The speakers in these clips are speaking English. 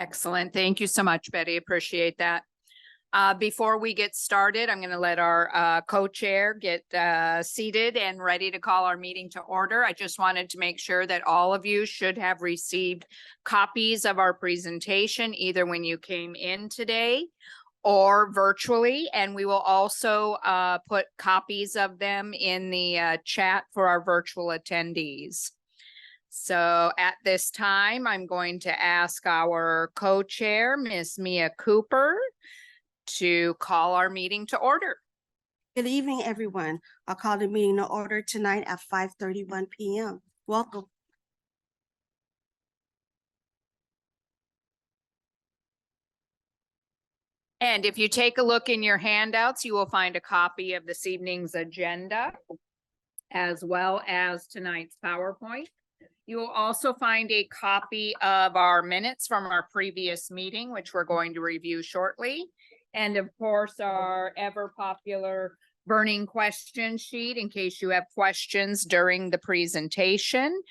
Excellent. Thank you so much, Betty. Appreciate that. Before we get started, I'm going to let our co-chair get seated and ready to call our meeting to order. I just wanted to make sure that all of you should have received copies of our presentation, either when you came in today or virtually. And we will also put copies of them in the chat for our virtual attendees. So at this time, I'm going to ask our co-chair, Ms. Mia Cooper, to call our meeting to order. Good evening, everyone. I'll call the meeting to order tonight at 5:31 p.m. Welcome. And if you take a look in your handouts, you will find a copy of this evening's agenda, as well as tonight's PowerPoint. You will also find a copy of our minutes from our previous meeting, which we're going to review shortly. And of course, our ever popular burning question sheet in case you have questions during the presentation.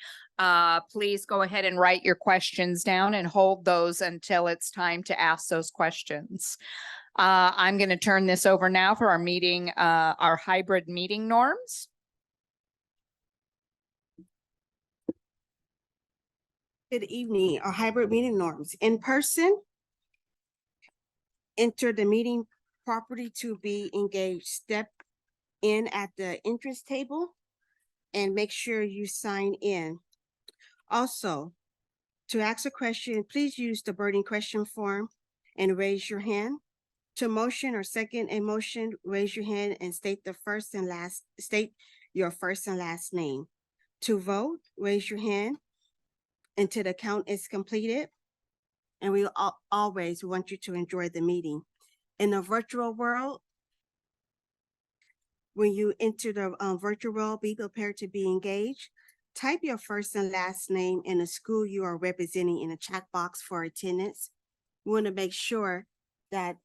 Please go ahead and write your questions down and hold those until it's time to ask those questions. I'm going to turn this over now for our meeting, our hybrid meeting norms. Good evening. Our hybrid meeting norms. In person, enter the meeting property to be engaged. Step in at the entrance table and make sure you sign in. Also, to ask a question, please use the burning question form and raise your hand. To motion or second a motion, raise your hand and state your first and last name. To vote, raise your hand until the count is completed. And we always want you to enjoy the meeting. In the virtual world, when you enter the virtual world, be prepared to be engaged. Type your first and last name and the school you are representing in the chat box for attendance. We want to make sure that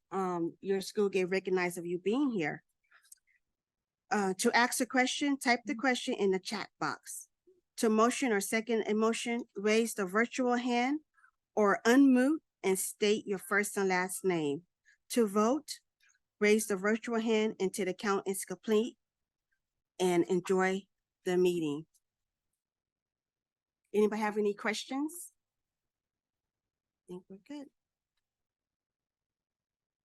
your school get recognized of you being here. To ask a question, type the question in the chat box. To motion or second a motion, raise the virtual hand or unmute and state your first and last name. To vote, raise the virtual hand until the count is complete and enjoy the meeting. Anybody have any questions? I think we're good.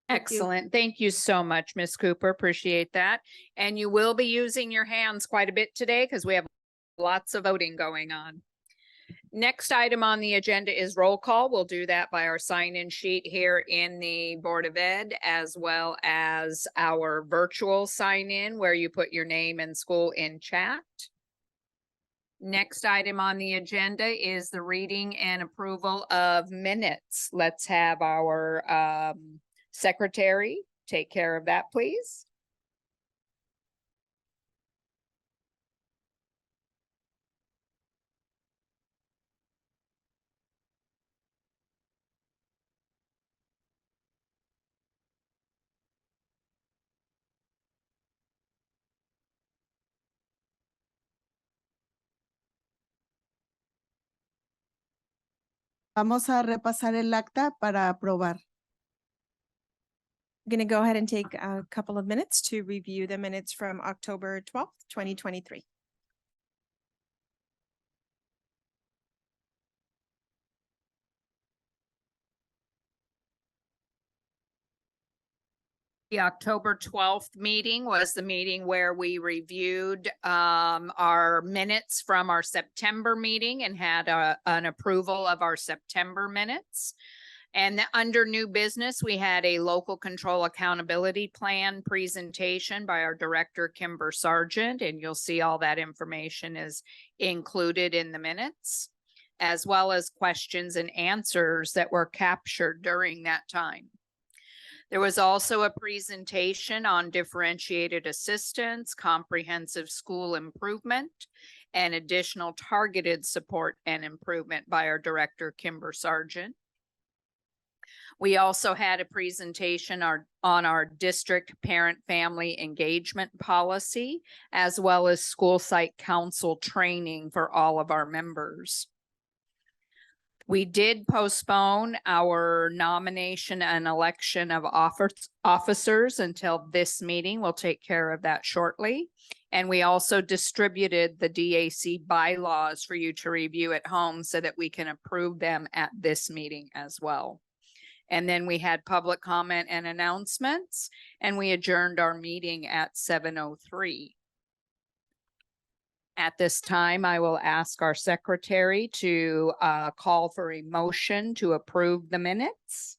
Excellent. Thank you so much, Ms. Cooper. Appreciate that. And you will be using your hands quite a bit today because we have lots of voting going on. Next item on the agenda is roll call. We'll do that by our sign-in sheet here in the Board of Ed, as well as our virtual sign-in where you put your name and school in chat. Next item on the agenda is the reading and approval of minutes. Let's have our secretary take care of that, please. Vamos a repasar el acta para aprobar. I'm going to go ahead and take a couple of minutes to review the minutes from October 12th, 2023. The October 12th meeting was the meeting where we reviewed our minutes from our September meeting and had an approval of our September minutes. And under new business, we had a local control accountability plan presentation by our director, Kimber Sargent, and you'll see all that information is included in the minutes, as well as questions and answers that were captured during that time. There was also a presentation on differentiated assistance, comprehensive school improvement, and additional targeted support and improvement by our director, Kimber Sargent. We also had a presentation on our district parent-family engagement policy, as well as school site council training for all of our members. We did postpone our nomination and election of officers until this meeting. We'll take care of that shortly. And we also distributed the DAC bylaws for you to review at home so that we can approve them at this meeting as well. And then we had public comment and announcements, and we adjourned our meeting at 7:03. At this time, I will ask our secretary to call for a motion to approve the minutes.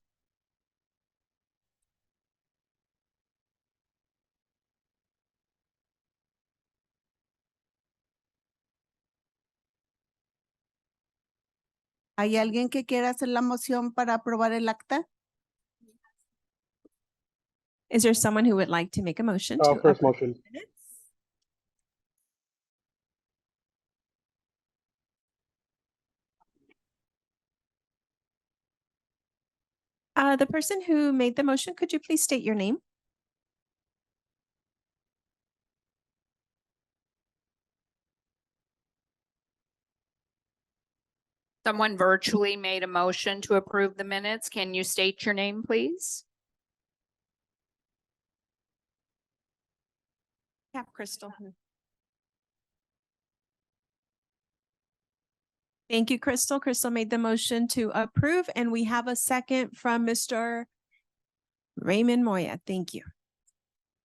¿Hay alguien que quiera hacer la moción para aprobar el acta? Is there someone who would like to make a motion to First approve motion. the minutes? The person who made the motion, could you please state your name? Someone virtually made a motion to approve the minutes. Can you state your name, please? Yeah, Crystal. Thank you, Crystal. Crystal made the motion to approve, and we have a second from Mr. Raymond Moya. Thank you.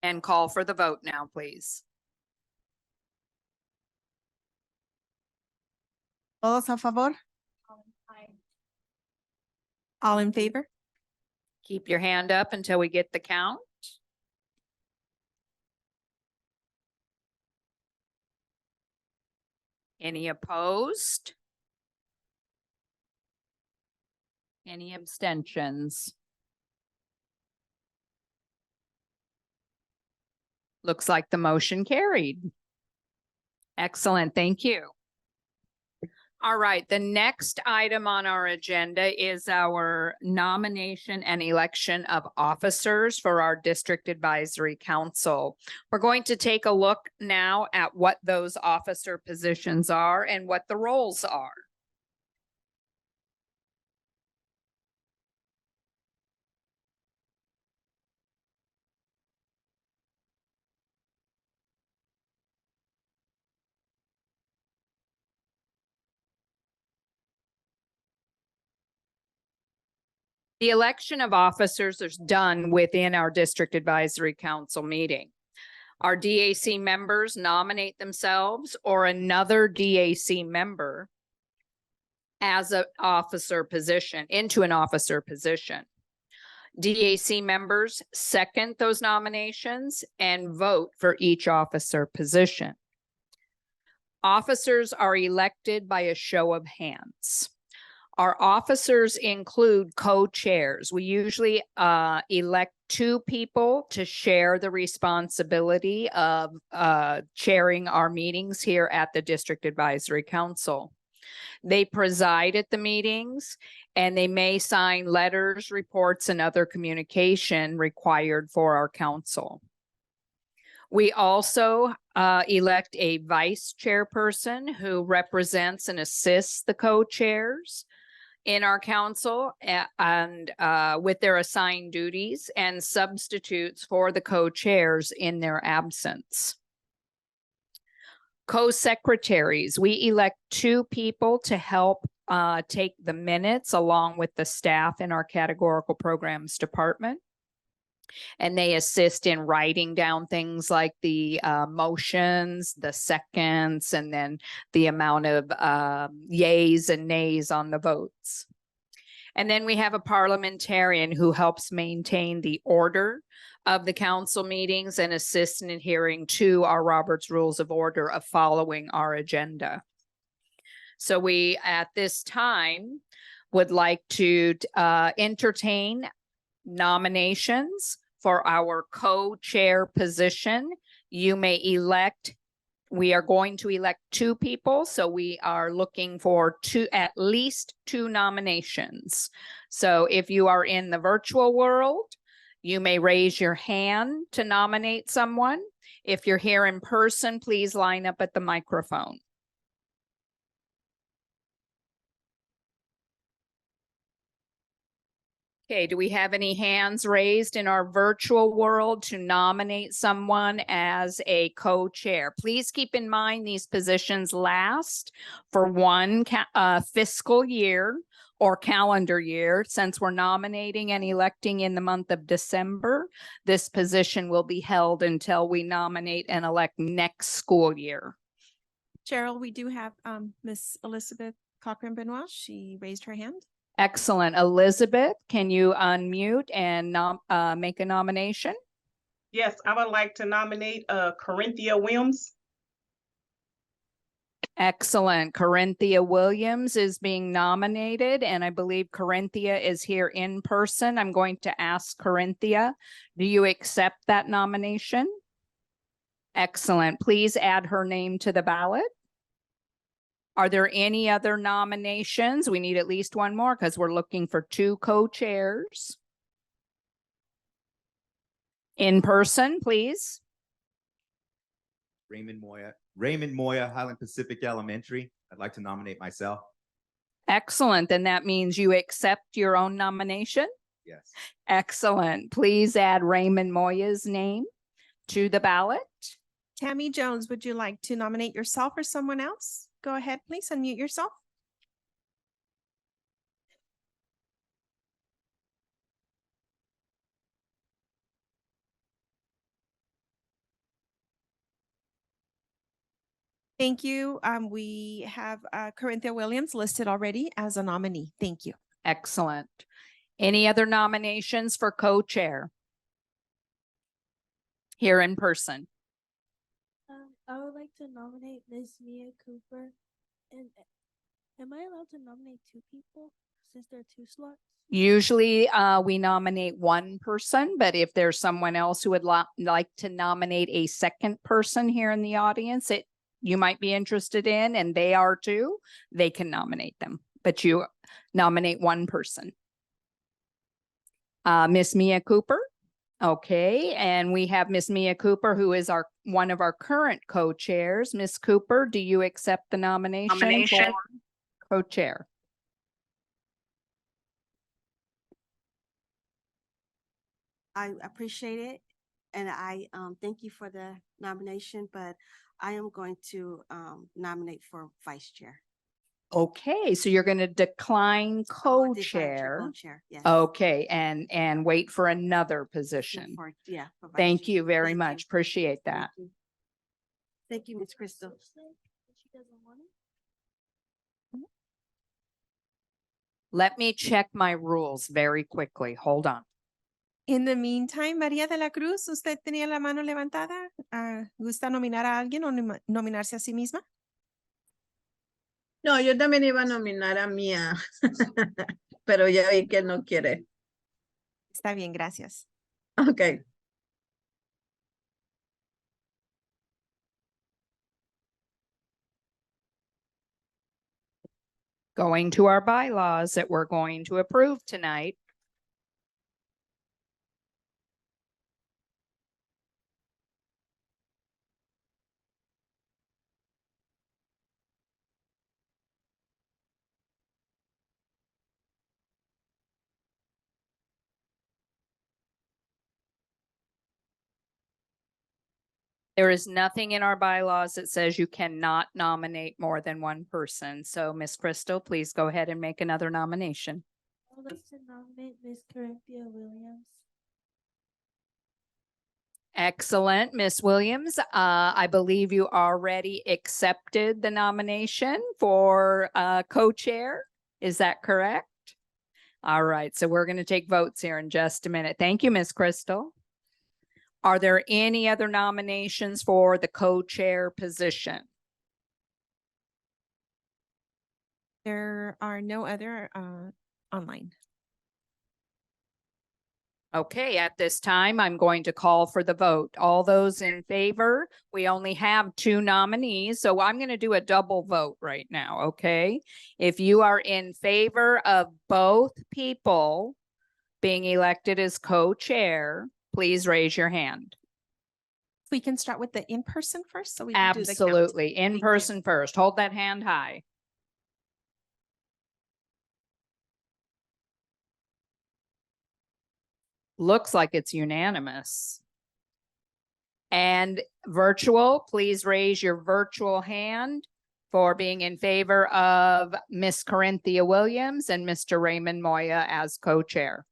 And call for the vote now, please. ¿Todos a favor? All in favor? Keep your hand up until we get the count. Any opposed? Any abstentions? Looks like the motion carried. Excellent, thank you. All right, the next item on our agenda is our nomination and election of officers for our District Advisory Council. We're going to take a look now at what those officer positions are and what the roles are. The election of officers is done within our District Advisory Council meeting. Our DAC members nominate themselves or another DAC member as an officer position, into an officer position. DAC members second those nominations and vote for each officer position. Officers are elected by a show of hands. Our officers include co-chairs. We usually elect two people to share the responsibility of chairing our meetings here at the District Advisory Council. They preside at the meetings and they may sign letters, reports, and other communication required for our council. We also elect a vice chairperson who represents and assists the co-chairs in our council and with their assigned duties and substitutes for the co-chairs in their absence. Co-secretaries, we elect two people to help take the minutes along with the staff in our categorical programs department. And they assist in writing down things like the motions, the seconds, and then the amount of yays and nays on the votes. And then we have a parliamentarian who helps maintain the order of the council meetings and assists in adhering to our Robert's Rules of Order of following our agenda. So we, at this time, would like to entertain nominations for our co-chair position. You may elect, we are going to elect two people, so we are looking for at least two nominations. So if you are in the virtual world, you may raise your hand to nominate someone. If you're here in person, please line up at the microphone. Okay, do we have any hands raised in our virtual world to nominate someone as a co-chair? Please keep in mind these positions last for one fiscal year or calendar year. Since we're nominating and electing in the month of December, this position will be held until we nominate and elect next school year. Cheryl, we do have Miss Elizabeth Cochran Benoit. She raised her hand. Excellent. Elizabeth, can you unmute and make a nomination? Yes, I would like to nominate Corinthia Williams. Excellent. Corinthia Williams is being nominated, and I believe Corinthia is here in person. I'm going to ask Corinthia, do you accept that nomination? Excellent. Please add her name to the ballot. Are there any other nominations? We need at least one more because we're looking for 2 co-chairs. In person, please. Raymond Moya, Highland Pacific Elementary. I'd like to nominate myself. Excellent. Then that means you accept your own nomination? Yes. Excellent. Please add Raymond Moya's name to the ballot. Tammy Jones, would you like to nominate yourself or someone else? Go ahead, please unmute yourself. Thank you. We have Corinthia Williams listed already as a nominee. Thank you. Excellent. Any other nominations for co-chair? Here in person. I would like to nominate Ms. Mia Cooper. And am I allowed to nominate 2 people since there are 2 slots? Usually we nominate one person, but if there's someone else who would like to nominate a second person here in the audience, you might be interested in, and they are too, they can nominate them, but you nominate one person. Miss Mia Cooper. Okay, and we have Miss Mia Cooper, who is one of our current co-chairs. Miss Cooper, do you accept the nomination for co-chair? I appreciate it, and I thank you for the nomination, but I am going to nominate for vice chair. Okay, so you're going to decline Oh, I decline to co-chair. Co-chair, yes. Okay, and wait for another position. For vice Thank chair. you very Thank much. you. Appreciate that. Thank you. Thank you, Ms. Crystal. She doesn't want it? Let me check my rules very quickly. Hold on. In the meantime, María de la Cruz, usted tenía la mano levantada. ¿Gusta nominar a alguien o nominarse a sí misma? No, yo también iba a nominar a Mía, pero ya vi que no quiere. Está bien, gracias. Ok. Going to our bylaws that we're going to approve tonight. There is nothing in our bylaws that says you cannot nominate more than one person. So Miss Crystal, please go ahead and make another nomination. I would like to nominate Ms. Corinthia Williams. Excellent, Miss Williams. I believe you already accepted the nomination for co-chair. Is that correct? All right, so we're going to take votes here in just a minute. Thank you, Miss Crystal. Are there any other nominations for the co-chair position? There are no other online. Okay, at this time, I'm going to call for the vote. All those in favor, we only have 2 nominees, so I'm going to do a double vote right now, okay? If you are in favor of both people being elected as co-chair, please raise your hand. We can start with the in-person first, so we can do the count. Absolutely, in Thank you. person first. Hold that hand high. Looks like it's unanimous. And virtual, please raise your virtual hand for being in favor of Miss Corinthia Williams and Mr. Raymond Moya as co-chair.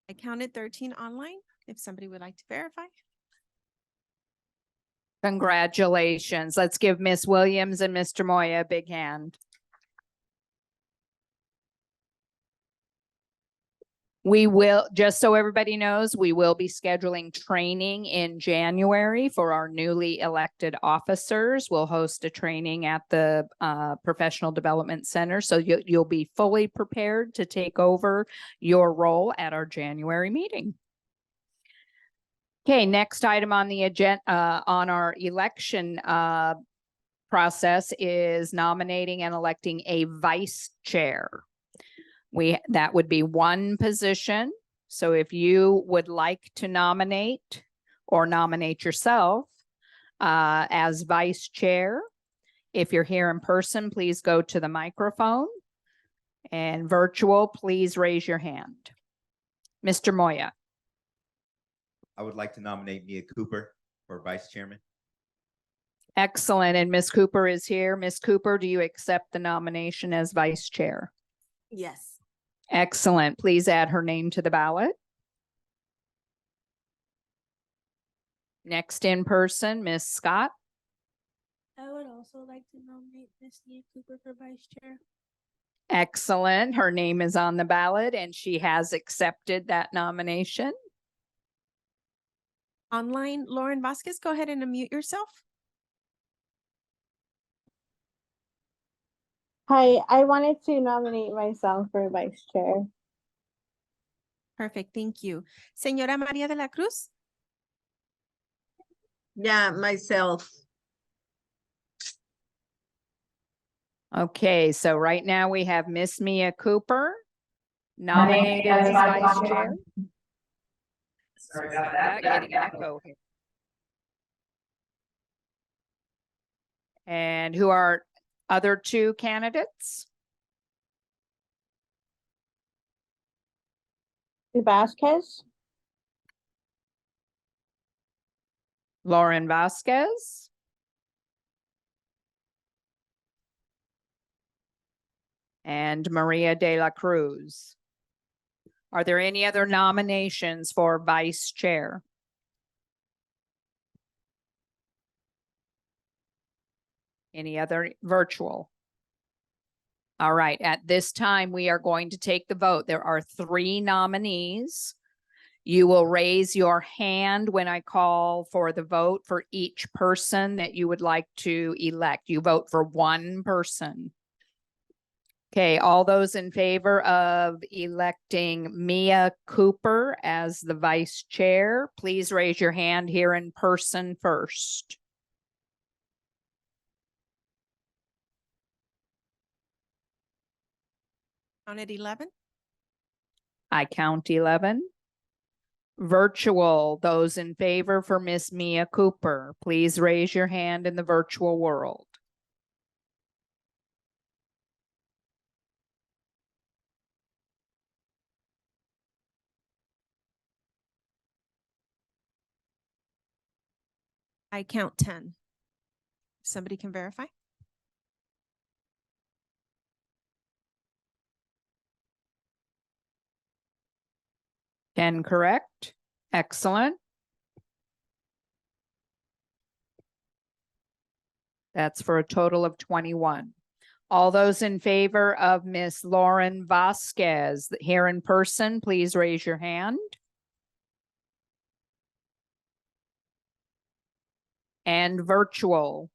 I counted 13 online, if somebody would like to verify. Congratulations. Let's give Miss Williams and Mr. Moya a big hand. We will, just so everybody knows, we will be scheduling training in January for our newly elected officers. We'll host a training at the Professional Development Center. So you'll be fully prepared to take over your role at our January meeting. Okay, next item on the agenda, on our election process is nominating and electing a vice chair. That would be one position. So if you would like to nominate or nominate yourself as vice chair, if you're here in person, please go to the microphone, and virtual, please raise your hand. Mr. Moya. I would like to nominate Mia Cooper for vice chairman. Excellent. And Ms. Cooper is here. Ms. Cooper, do you accept the nomination as vice chair? Yes. Excellent. Please add her name to the ballot. Next in person, Ms. Scott. I would also like to nominate Miss Nia Cooper for vice chair. Excellent. Her name is on the ballot and she has accepted that nomination. Online, Lauren Vasquez, go ahead and unmute yourself. Hi, I wanted to nominate myself for vice chair. Perfect, thank you. Señora María de la Cruz. Yeah, myself. Okay, so right now we have Miss Mia Cooper nominated as vice chair. Sorry about that. Getting echo here. And who are other two candidates? Vasquez. Lauren Vasquez. And Maria de la Cruz. Are there any other nominations for vice chair? Any other virtual? All right, at this time, we are going to take the vote. There are 3 nominees. You will raise your hand when I call for the vote for each person that you would like to elect. You vote for one person. Okay, all those in favor of electing Mia Cooper as the vice chair, please raise your hand here in person first. Counted 11. I count 11. Virtual, those in favor for Miss Mia Cooper, please raise your hand in the virtual world. I count 10. Somebody can verify? And correct. Excellent. That's for a total of 21. All those in favor of Miss Lauren Vasquez here in person, please raise your hand. And virtual.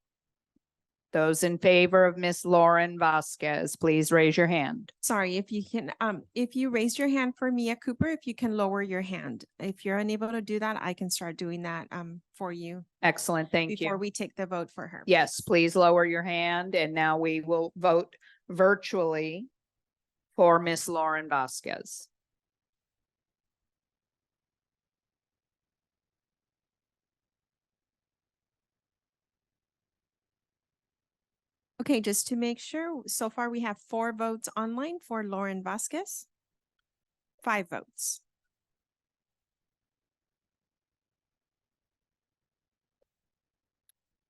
Those in favor of Miss Lauren Vasquez, please raise your hand. Sorry, if you can, if you raise your hand for Mia Cooper, if you can lower your hand. If you're unable to do that, I can start doing that for you Excellent, thank before you. we take the vote for her. Yes, please lower your hand and now we will vote virtually for Miss Lauren Vasquez. Okay, just to make sure, so far we have 4 votes online for Lauren Vasquez. 5 votes.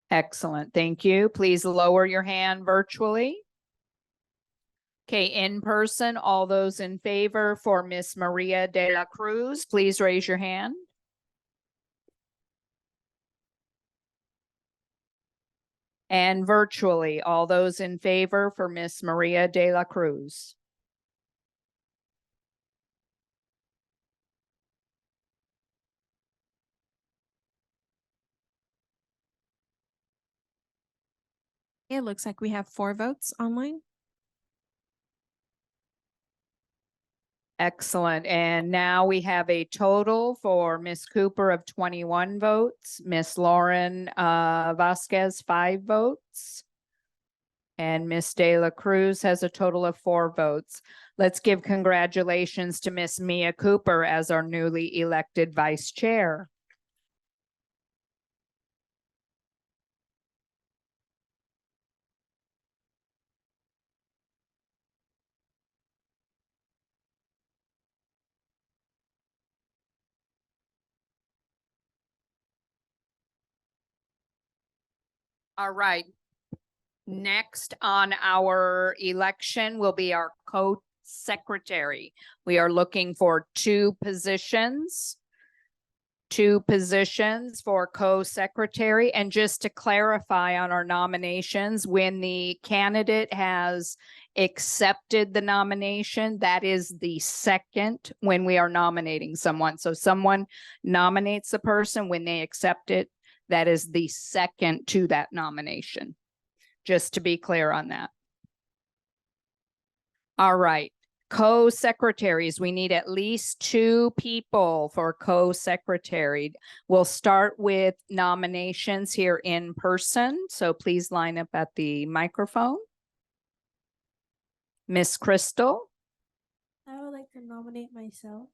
Excellent. Thank you. Please lower your hand virtually. Okay, in person, all those in favor for Miss Maria de la Cruz, please raise your hand. And virtually, all those in favor for Miss Maria de la Cruz. It looks like we have 4 votes online. Excellent. And now we have a total for Miss Cooper of 21 votes, Miss Lauren Vasquez, 5 votes. And Miss De La Cruz has a total of 4 votes. Let's give congratulations to Miss Mia Cooper as our newly elected vice chair. All right. Next on our election will be our co-secretary. We are looking for 2 positions. 2 positions for co-secretary. And just to clarify on our nominations, when the candidate has accepted the nomination, that is the second when we are nominating someone. So someone nominates the person, when they accept it, that is the second to that nomination. Just to be clear on that. All right. Co-secretaries, we need at least 2 people for co-secretary. We'll start with nominations here in person. So please line up at the microphone. Miss Crystal, I would like to nominate myself.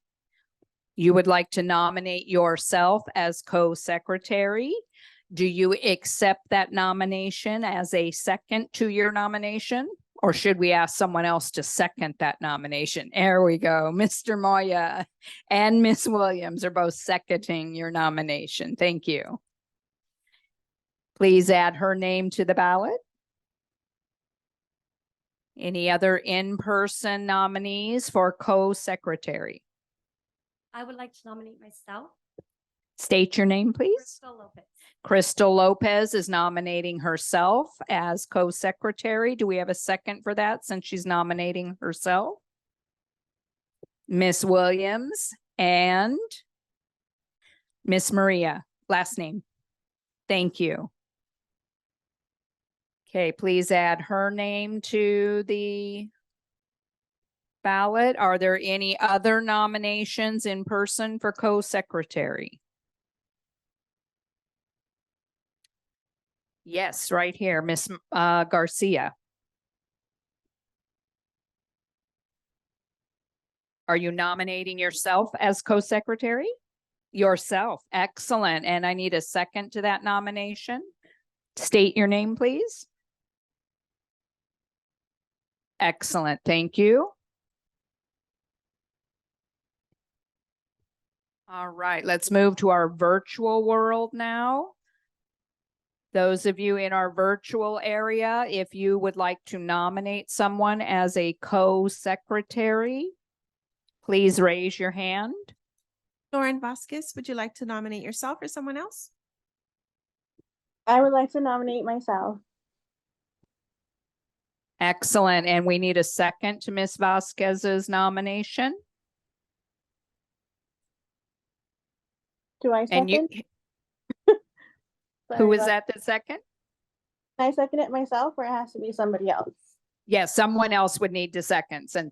you would like to nominate yourself as co-secretary. Do you accept that nomination as a second to your nomination? Or should we ask someone else to second that nomination? There we go. Mr. Moya and Miss Williams are both seconding your nomination. Thank you. Please add her name to the ballot. Any other in-person nominees for co-secretary? I would like to nominate myself. State your name, please. Crystal Lopez. Crystal Lopez is nominating herself as co-secretary. Do we have a second for that since she's nominating herself? Miss Williams and Miss Maria, last name. Thank you. Okay, please add her name to the ballot. Are there any other nominations in person for co-secretary? Yes, right here, Miss Garcia. Are you nominating yourself as co-secretary? Yourself, excellent. And I need a second to that nomination. State your name, please. Excellent, thank you. All right, let's move to our virtual world now. Those of you in our virtual area, if you would like to nominate someone as a co-secretary, please raise your hand. Lauren Vasquez, would you like to nominate yourself or someone else? I would like to nominate myself. Excellent. And we need a second to Miss Vasquez's nomination. Do I And you, second? who Sorry was about- that the second? Can I second it myself, or it has to be somebody else? Yes, someone else would need to seconds, and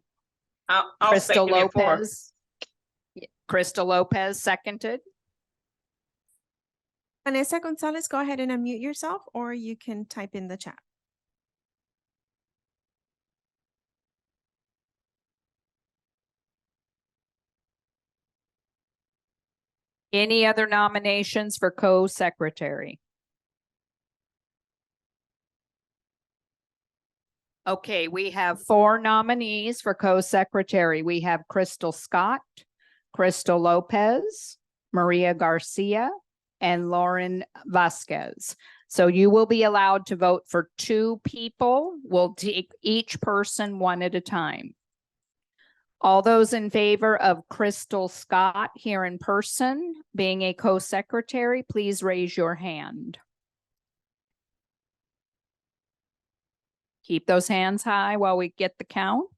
I'll Crystal second it for her. Lopez. Yeah, Crystal Lopez seconded. Vanessa Gonzalez, go ahead and unmute yourself, or you can type in the chat. Any other nominations for co-secretary? Okay, we have 4 nominees for co-secretary. We have Crystal Scott, Crystal Lopez, Maria Garcia, and Lauren Vasquez. So you will be allowed to vote for 2 people. We'll take each person one at a time. All those in favor of Crystal Scott here in person being a co-secretary, please raise your hand. Keep those hands high while we get the count.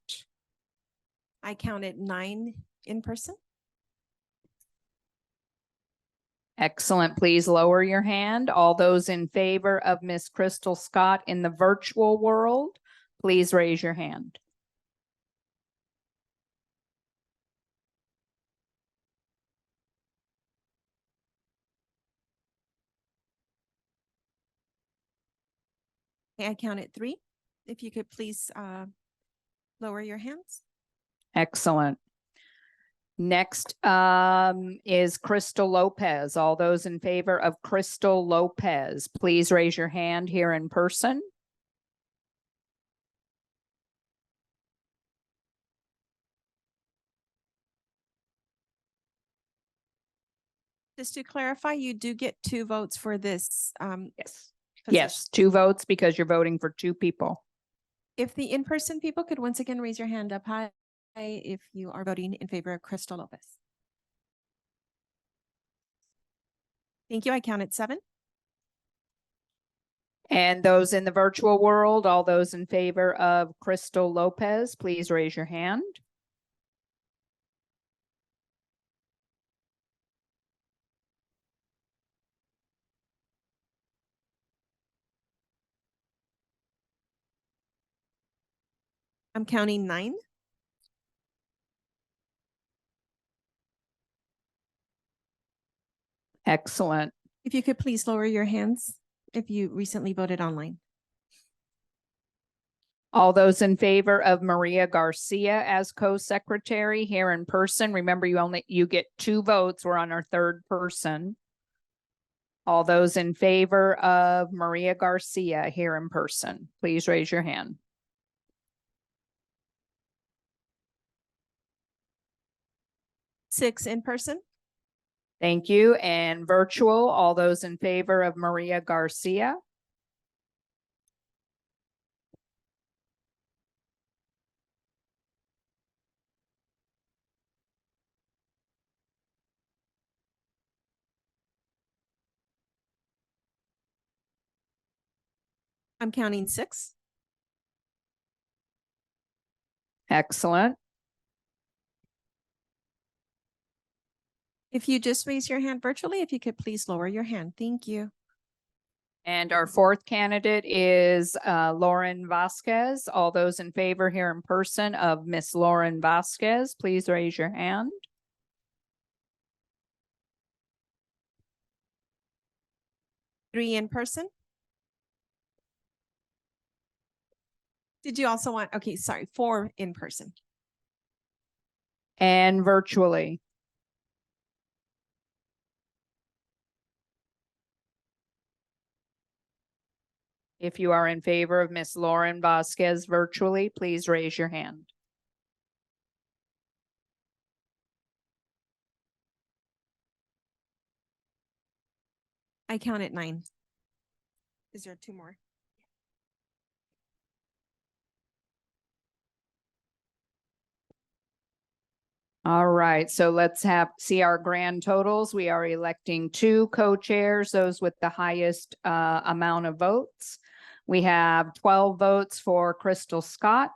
I counted 9 in person. Excellent. Please lower your hand. All those in favor of Miss Crystal Scott in the virtual world, please raise your hand. Okay, I counted 3. If you could please lower your hands. Excellent. Next is Crystal Lopez. All those in favor of Crystal Lopez, please raise your hand here in person. Just to clarify, you do get 2 votes for this. Yes. position. Yes, 2 votes because you're voting for 2 people. If the in-person people could once again raise your hand up high if you are voting in favor of Crystal Lopez. Thank you. I counted 7. And those in the virtual world, all those in favor of Crystal Lopez, please raise your hand. I'm counting 9. Excellent. If you could please lower your hands if you recently voted online. All those in favor of Maria Garcia as co-secretary here in person, remember you get 2 votes. We're on our 3rd person. All those in favor of Maria Garcia here in person, please raise your hand. Six in person. Thank you. And virtual, all those in favor of Maria Garcia. I'm counting 6. Excellent. If you just raise your hand virtually, if you could please lower your hand. Thank you. And our 4th candidate is Lauren Vasquez. All those in favor here in person of Miss Lauren Vasquez, please raise your hand. Three in person. Did you also want, okay, sorry, 4 in person. And virtually. If you are in favor of Miss Lauren Vasquez virtually, please raise your hand. I counted 9. Is there 2 more? All right, so let's see our grand totals. We are electing 2 co-chairs, those with the highest amount of votes. We have 12 votes for Crystal Scott,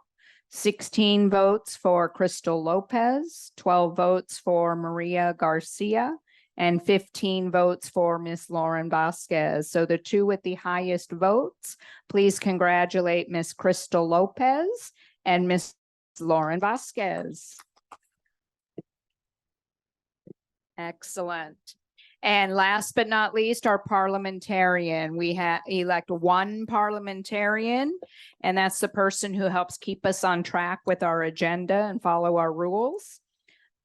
16 votes for Crystal Lopez, 12 votes for Maria Garcia, and 15 votes for Miss Lauren Vasquez. So the 2 with the highest votes, please congratulate Miss Crystal Lopez and Miss Lauren Vasquez. Excellent. And last but not least, our parliamentarian. We elect 1 parliamentarian, and that's the person who helps keep us on track with our agenda and follow our rules.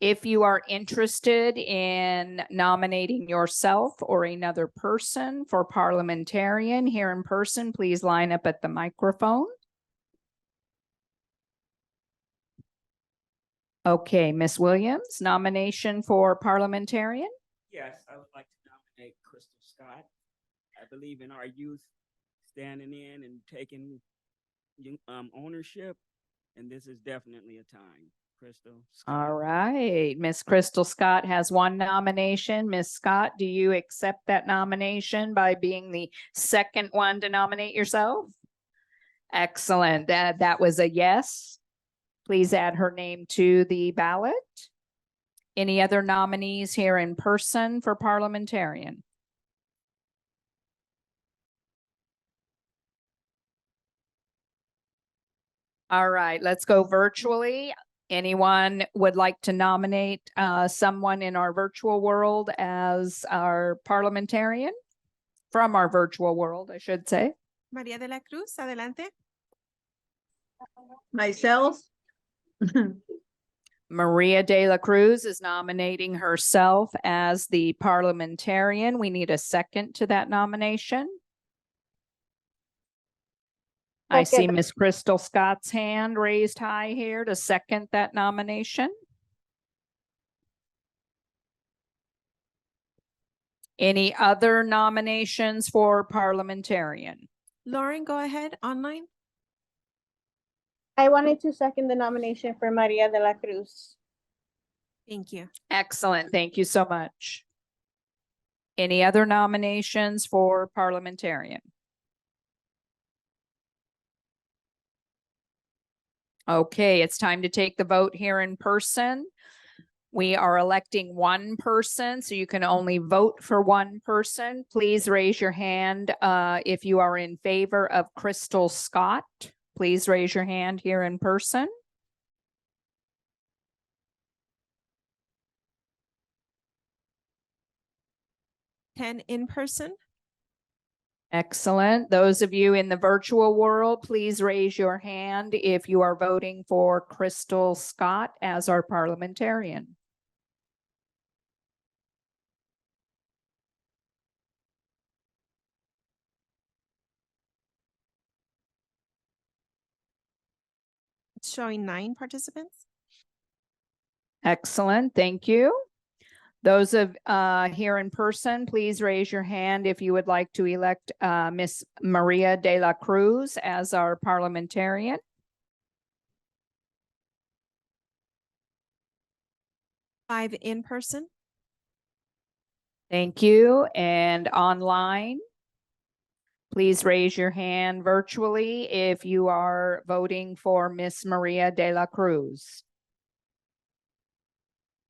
If you are interested in nominating yourself or another person for parliamentarian here in person, please line up at the microphone. Okay, Ms. Williams, nomination for parliamentarian? Yes, I would like to nominate Crystal Scott. I believe in our youth standing in and taking ownership, and this is definitely a time. Crystal Scott. All right, Miss Crystal Scott has one nomination. Miss Scott, do you accept that nomination by being the second one to nominate yourself? Excellent. That was a yes. Please add her name to the ballot. Any other nominees here in person for parliamentarian? All right, let's go virtually. Anyone would like to nominate someone in our virtual world as our parliamentarian? From our virtual world, I should say. María de la Cruz, adelante. Myself. Maria de la Cruz is nominating herself as the parliamentarian. We need a second to that nomination. I see Second. Miss Crystal Scott's hand raised high here to second that nomination. Any other nominations for parliamentarian? Lauren, go ahead, online. I wanted to second the nomination for Maria de la Cruz. Thank you. Excellent. Thank you so much. Any other nominations for parliamentarian? Okay, it's time to take the vote here in person. We are electing one person, so you can only vote for one person. Please raise your hand if you are in favor of Crystal Scott. Please raise your hand here in person. Ten in person. Excellent. Those of you in the virtual world, please raise your hand if you are voting for Crystal Scott as our parliamentarian. It's showing 9 participants. Excellent. Thank you. Those of here in person, please raise your hand if you would like to elect Miss Maria de la Cruz as our parliamentarian. Five in person. Thank you. And online, please raise your hand virtually if you are voting for Miss Maria de la Cruz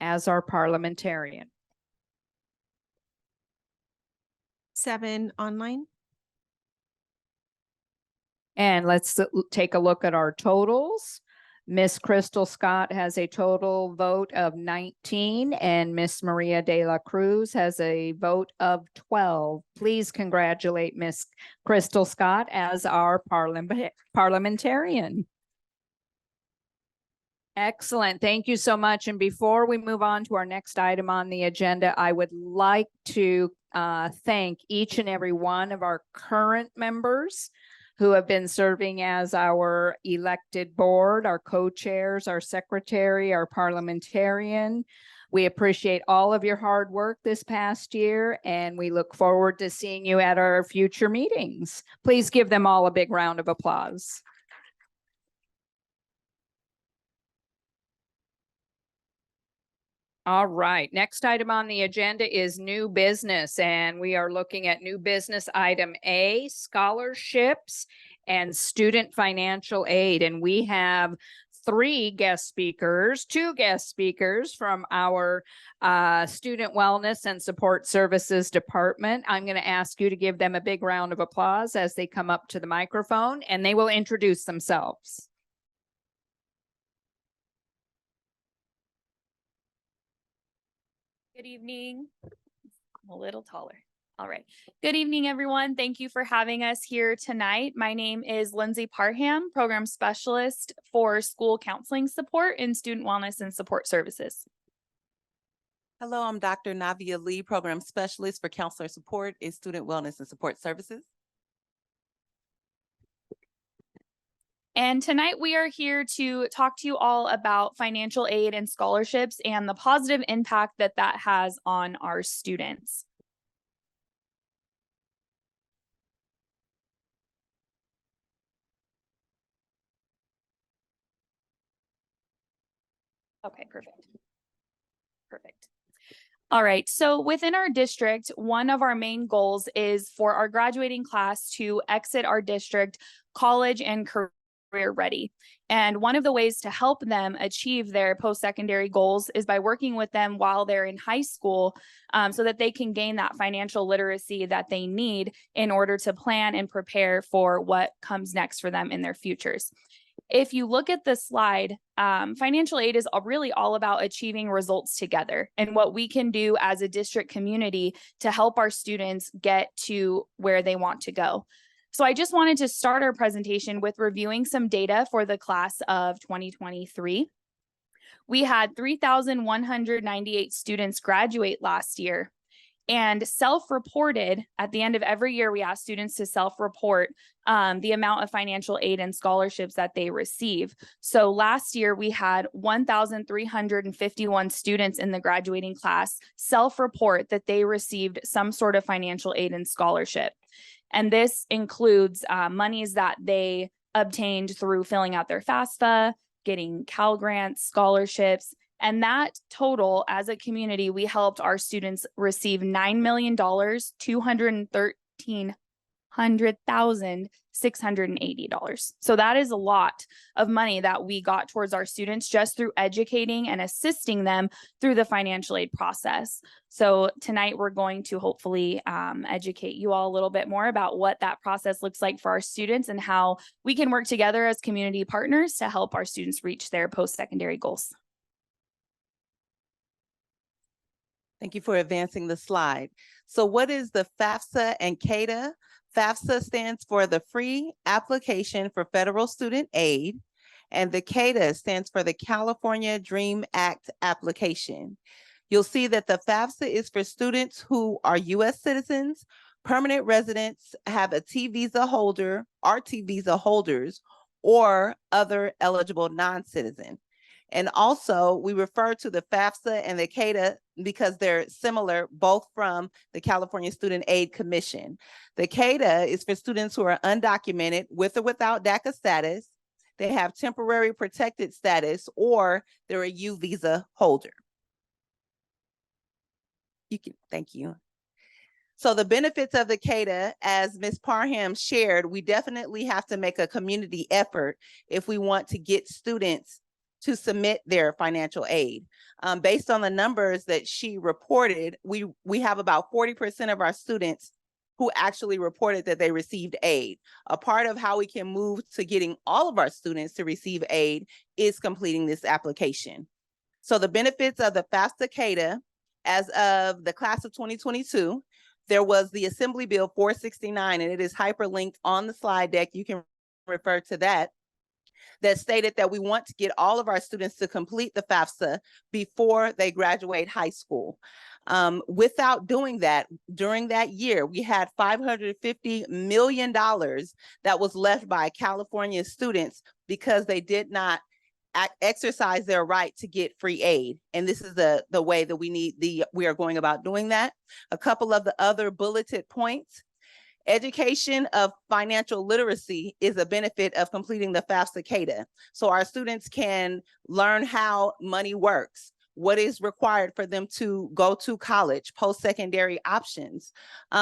as our parliamentarian. 7 online. And let's take a look at our totals. Miss Crystal Scott has a total vote of 19 and Miss Maria de la Cruz has a vote of 12. Please congratulate Miss Crystal Scott as our parliamentarian. Excellent. Thank you so much. And before we move on to our next item on the agenda, I would like to thank each and every one of our current members who have been serving as our elected board, our co-chairs, our secretary, our parliamentarian. We appreciate all of your hard work this past year, and we look forward to seeing you at our future meetings. Please give them all a big round of applause. All right, next item on the agenda is new business, and we are looking at new business item A, scholarships and student financial aid. And we have two guest speakers from our Student Wellness and Support Services Department. I'm going to ask you to give them a big round of applause as they come up to the microphone, and they will introduce themselves. Good evening. I'm a little taller. All right. Good evening, everyone. Thank you for having us here tonight. My name is Lindsay Parham, Program Specialist for School Counseling Support and Student Wellness and Support Services. Hello, I'm Dr. Navia Lee, Program Specialist for Counselor Support and Student Wellness and Support Services. And tonight we are here to talk to you all about financial aid and scholarships and the positive impact that that has on our students. Okay, perfect. Perfect. All right, so within our district, one of our main goals is for our graduating class to exit our district college and career ready. And one of the ways to help them achieve their post-secondary goals is by working with them while they're in high school, so that they can gain that financial literacy that they need in order to plan and prepare for what comes next for them in their futures. If you look at the slide, financial aid is really all about achieving results together and what we can do as a district community to help our students get to where they want to go. So I just wanted to start our presentation with reviewing some data for the class of 2023. We had 3,198 students graduate last year. And self-reported, at the end of every year, we ask students to self-report the amount of financial aid and scholarships that they receive. So last year, we had 1,351 students in the graduating class self-report that they received some sort of financial aid and scholarship. And this includes monies that they obtained through filling out their FAFSA, getting Cal Grants, scholarships. And that total, as a community, we helped our students receive $9,213,680. So that is a lot of money that we got towards our students just through educating and assisting them through the financial aid process. So tonight we're going to hopefully educate you all a little bit more about what that process looks like for our students and how we can work together as community partners to help our students reach their post-secondary goals. Thank you for advancing the slide. So what is the FAFSA and CADA? FAFSA stands for the Free Application for Federal Student Aid, and the CADA stands for the California Dream Act application. You'll see that the FAFSA is for students who are U.S. citizens, permanent residents, have a T visa holder, RT visa holders, or other eligible non-citizen. And also, we refer to the FAFSA and the CADA because they're similar, both from the California Student Aid Commission. The CADA is for students who are undocumented with or without DACA status. They have temporary protected status, or they're a U visa holder. Thank you. So the benefits of the CADA, as Ms. Parham shared, we definitely have to make a community effort if we want to get students to submit their financial aid. Based on the numbers that she reported, we have about 40% of our students who actually reported that they received aid. A part of how we can move to getting all of our students to receive aid is completing this application. So the benefits of the FAFSA CADA, as of the class of 2022, there was the Assembly Bill 469, and it is hyperlinked on the slide deck. You can refer to that. That stated that we want to get all of our students to complete the FAFSA before they graduate high school. Without doing that, during that year, we had $550 million that was left by California students because they did not exercise their right to get free aid. And this is the way that we are going about doing that. A couple of the other bulleted points. Education of financial literacy is a benefit of completing the FAFSA CADA. So our students can learn how money works, what is required for them to go to college, post-secondary options.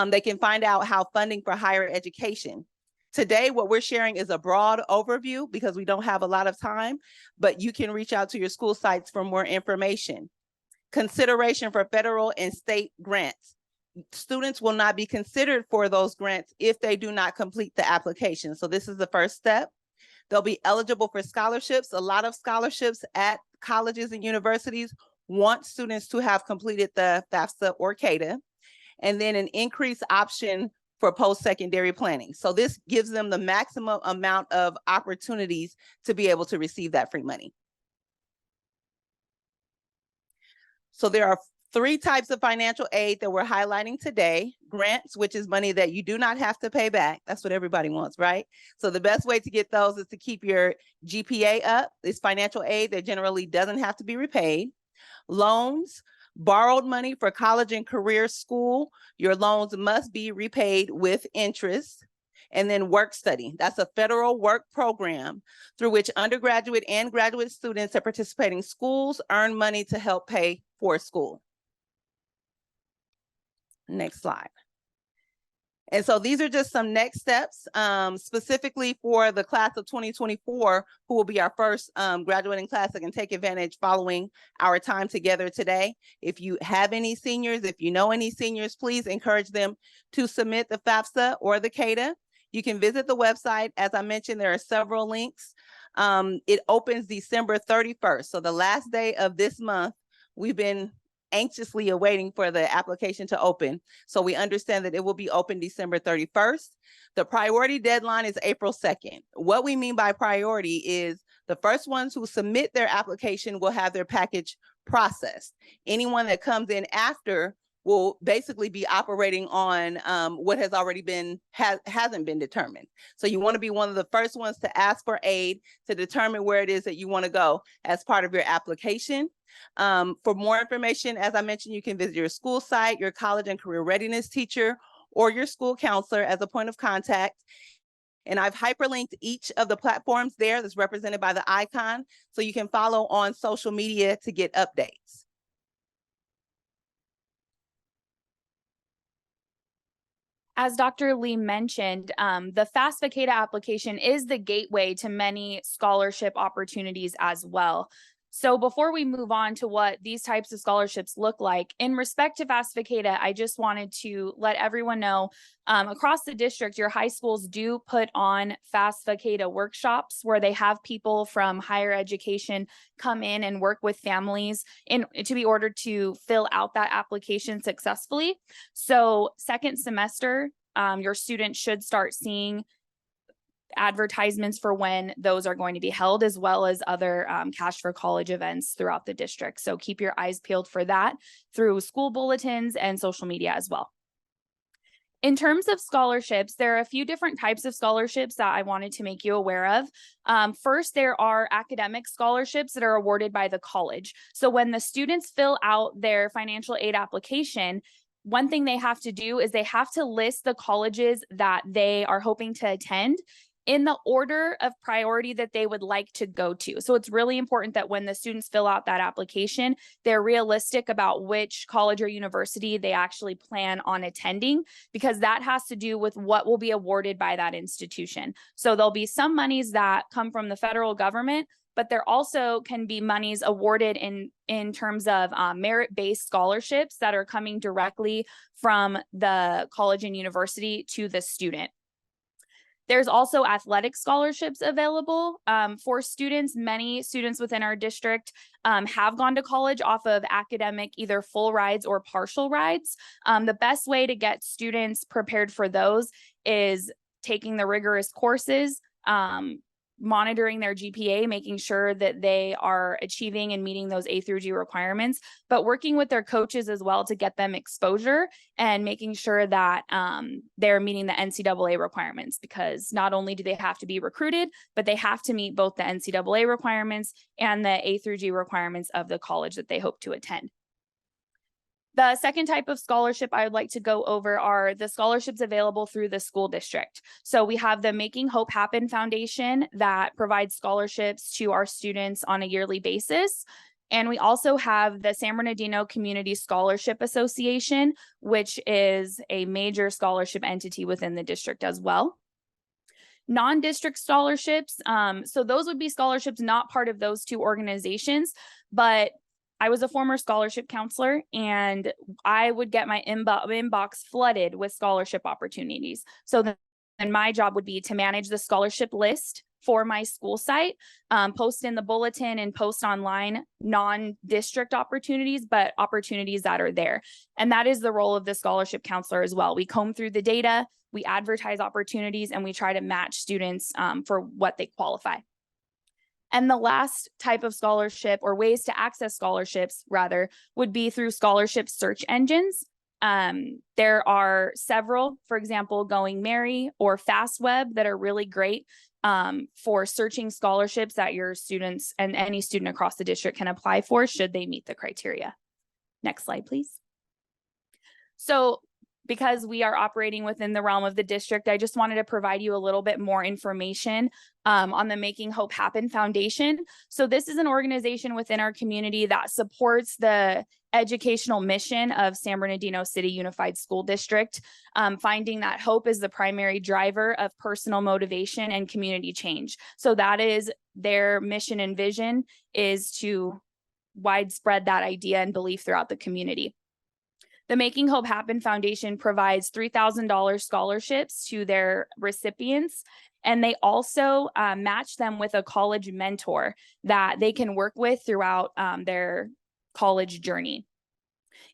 They can find out how funding for higher education. Today, what we're sharing is a broad overview because we don't have a lot of time, but you can reach out to your school sites for more information. Consideration for federal and state grants. Students will not be considered for those grants if they do not complete the application. So this is the first step. They'll be eligible for scholarships. A lot of scholarships at colleges and universities want students to have completed the FAFSA or CADA, and then an increased option for post-secondary planning. So this gives them the maximum amount of opportunities to be able to receive that free money. So there are 3 types of financial aid that we're highlighting today. Grants, which is money that you do not have to pay back. That's what everybody wants, right? So the best way to get those is to keep your GPA up. It's financial aid that generally doesn't have to be repaid. Loans, borrowed money for college and career school. Your loans must be repaid with interest. And then work study. That's a federal work program through which undergraduate and graduate students at participating schools earn money to help pay for school. Next slide. And so these are just some next steps, specifically for the class of 2024, who will be our first graduating class that can take advantage following our time together today. If you have any seniors, if you know any seniors, please encourage them to submit the FAFSA or the CADA. You can visit the website. As I mentioned, there are several links. It opens December 31st. So the last day of this month, we've been anxiously awaiting for the application to open. So we understand that it will be open December 31st. The priority deadline is April 2nd. What we mean by priority is the first ones who submit their application will have their package processed. Anyone that comes in after will basically be operating on what has already been, hasn't been determined. So you want to be one of the first ones to ask for aid to determine where it is that you want to go as part of your application. For more information, as I mentioned, you can visit your school site, your college and career readiness teacher, or your school counselor as a point of contact. And I've hyperlinked each of the platforms there that's represented by the icon, so you can follow on social media to get updates. As Dr. Lee mentioned, the FAFSA CADA application is the gateway to many scholarship opportunities as well. So before we move on to what these types of scholarships look like, in respect to FAFSA CADA, I just wanted to let everyone know across the district, your high schools do put on FAFSA CADA workshops where they have people from higher education come in and work with families to be ordered to fill out that application successfully. So second semester, your students should start seeing advertisements for when those are going to be held, as well as other Cash for College events throughout the district. So keep your eyes peeled for that through school bulletins and social media as well. In terms of scholarships, there are a few different types of scholarships that I wanted to make you aware of. First, there are academic scholarships that are awarded by the college. So when the students fill out their financial aid application, one thing they have to do is they have to list the colleges that they are hoping to attend in the order of priority that they would like to go to. So it's really important that when the students fill out that application, they're realistic about which college or university they actually plan on attending, because that has to do with what will be awarded by that institution. So there'll be some monies that come from the federal government, but there also can be monies awarded in terms of merit-based scholarships that are coming directly from the college and university to the student. There's also athletic scholarships available for students. Many students within our district have gone to college off of academic, either full rides or partial rides. The best way to get students prepared for those is taking the rigorous courses, monitoring their GPA, making sure that they are achieving and meeting those A through G requirements, but working with their coaches as well to get them exposure and making sure that they're meeting the NCAA requirements, because not only do they have to be recruited, but they have to meet both the NCAA requirements and the A through G requirements of the college that they hope to attend. The second type of scholarship I would like to go over are the scholarships available through the school district. So we have the Making Hope Happen Foundation that provides scholarships to our students on a yearly basis. And we also have the San Bernardino Community Scholarship Association, which is a major scholarship entity within the district as well. Non-district scholarships, so those would be scholarships not part of those two organizations, but I was a former scholarship counselor and I would get my inbox flooded with scholarship opportunities. So then my job would be to manage the scholarship list for my school site, post in the bulletin and post online non-district opportunities, but opportunities that are there. And that is the role of the scholarship counselor as well. We comb through the data, we advertise opportunities, and we try to match students for what they qualify. And the last type of scholarship, or ways to access scholarships rather, would be through scholarship search engines. There are several, for example, Going Merry or FastWeb, that are really great for searching scholarships that your students and any student across the district can apply for should they meet the criteria. Next slide, please. So because we are operating within the realm of the district, I just wanted to provide you a little bit more information on the Making Hope Happen Foundation. So this is an organization within our community that supports the educational mission of San Bernardino City Unified School District, finding that hope is the primary driver of personal motivation and community change. So that is their mission and vision, is to widespread that idea and belief throughout the community. The Making Hope Happen Foundation provides $3,000 scholarships to their recipients, and they also match them with a college mentor that they can work with throughout their college journey.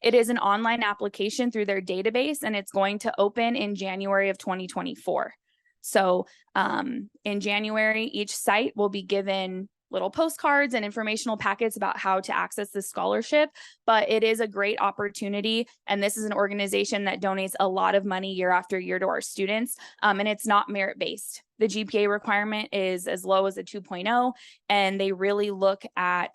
It is an online application through their database, and it's going to open in January of 2024. So in January, each site will be given little postcards and informational packets about how to access the scholarship, but it is a great opportunity. And this is an organization that donates a lot of money year after year to our students. And it's not merit-based. The GPA requirement is as low as a 2.0, and they really look at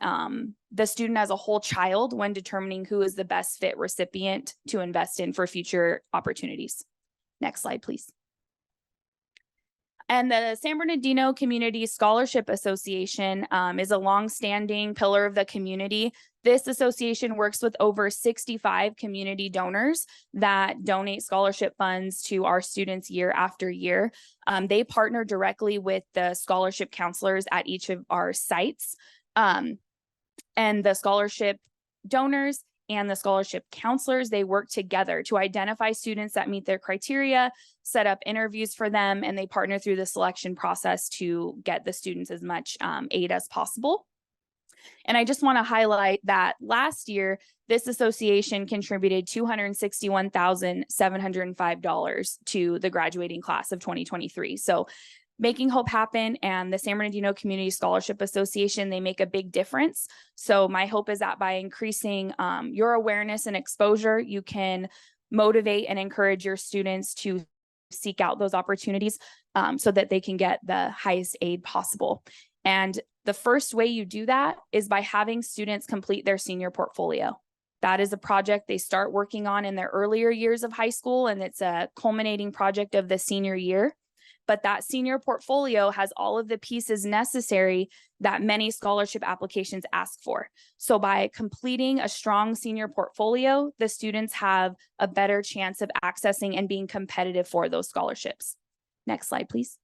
the student as a whole child when determining who is the best fit recipient to invest in for future opportunities. Next slide, please. And the San Bernardino Community Scholarship Association is a longstanding pillar of the community. This association works with over 65 community donors that donate scholarship funds to our students year after year. They partner directly with the scholarship counselors at each of our sites. And the scholarship donors and the scholarship counselors, they work together to identify students that meet their criteria, set up interviews for them, and they partner through the selection process to get the students as much aid as possible. And I just want to highlight that last year, this association contributed $261,705 to the graduating class of 2023. So Making Hope Happen and the San Bernardino Community Scholarship Association, they make a big difference. So my hope is that by increasing your awareness and exposure, you can motivate and encourage your students to seek out those opportunities so that they can get the highest aid possible. And the first way you do that is by having students complete their senior portfolio. That is a project they start working on in their earlier years of high school, and it's a culminating project of the senior year. But that senior portfolio has all of the pieces necessary that many scholarship applications ask for. So by completing a strong senior portfolio, the students have a better chance of accessing and being competitive for those scholarships. Next slide, please.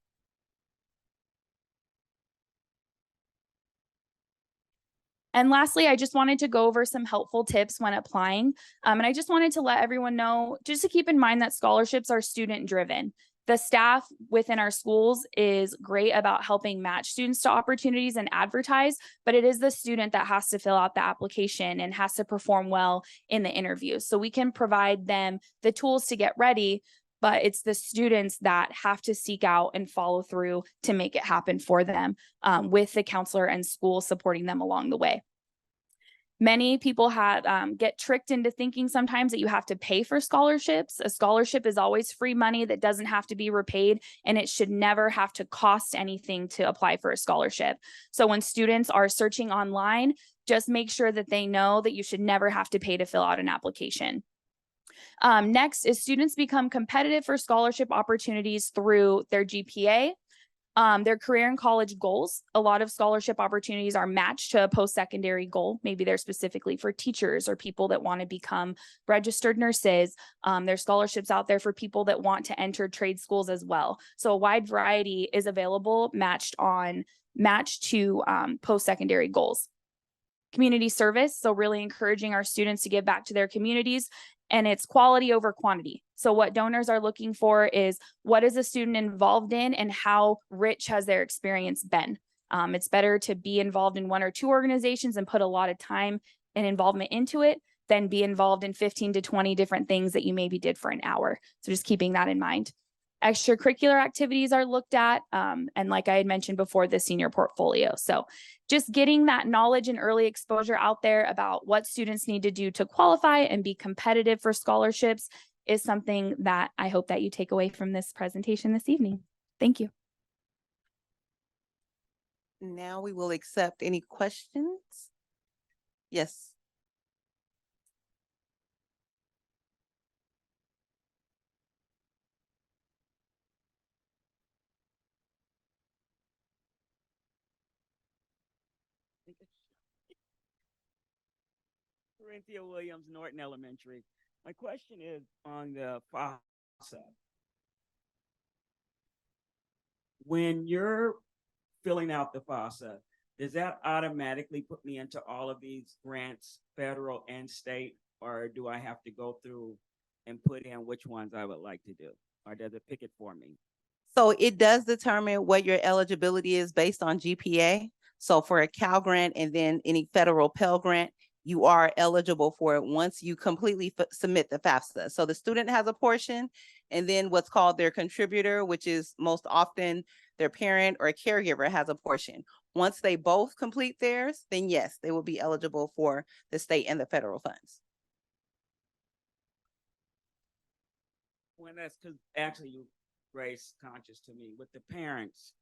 And lastly, I just wanted to go over some helpful tips when applying. And I just wanted to let everyone know, just to keep in mind that scholarships are student driven. The staff within our schools is great about helping match students to opportunities and advertise, but it is the student that has to fill out the application and has to perform well in the interview. So we can provide them the tools to get ready, but it's the students that have to seek out and follow through to make it happen for them, with the counselor and school supporting them along the way. Many people get tricked into thinking sometimes that you have to pay for scholarships. A scholarship is always free money that doesn't have to be repaid, and it should never have to cost anything to apply for a scholarship. So when students are searching online, just make sure that they know that you should never have to pay to fill out an application. Next is students become competitive for scholarship opportunities through their GPA. Their career and college goals. A lot of scholarship opportunities are matched to a post-secondary goal. Maybe they're specifically for teachers or people that want to become registered nurses. There's scholarships out there for people that want to enter trade schools as well. So a wide variety is available matched to post-secondary goals. Community service, so really encouraging our students to give back to their communities, and it's quality over quantity. So what donors are looking for is, what is a student involved in and how rich has their experience been? It's better to be involved in 1 or 2 organizations and put a lot of time and involvement into it than be involved in 15 to 20 different things that you maybe did for an hour. So just keeping that in mind. extracurricular activities are looked at. And like I had mentioned before, the senior portfolio. So just getting that knowledge and early exposure out there about what students need to do to qualify and be competitive for scholarships is something that I hope that you take away from this presentation this evening. Thank you. Now we will accept any questions. Yes. Corinthia Williams, Norton Elementary. My question is on the FAFSA. When you're filling out the FAFSA, does that automatically put me into all of these grants, federal and state, or do I have to go through and put in which ones I would like to do? Or does it pick it for me? So it does determine what your eligibility is based on GPA. So for a Cal grant and then any federal Pell Grant, you are eligible for it once you completely submit the FAFSA. So the student has a portion, and then what's called their contributor, which is most often their parent or caregiver, has a portion. Once they both complete theirs, then yes, they will be eligible for the state and the federal funds. When that's because actually you raised conscious to me with the parents.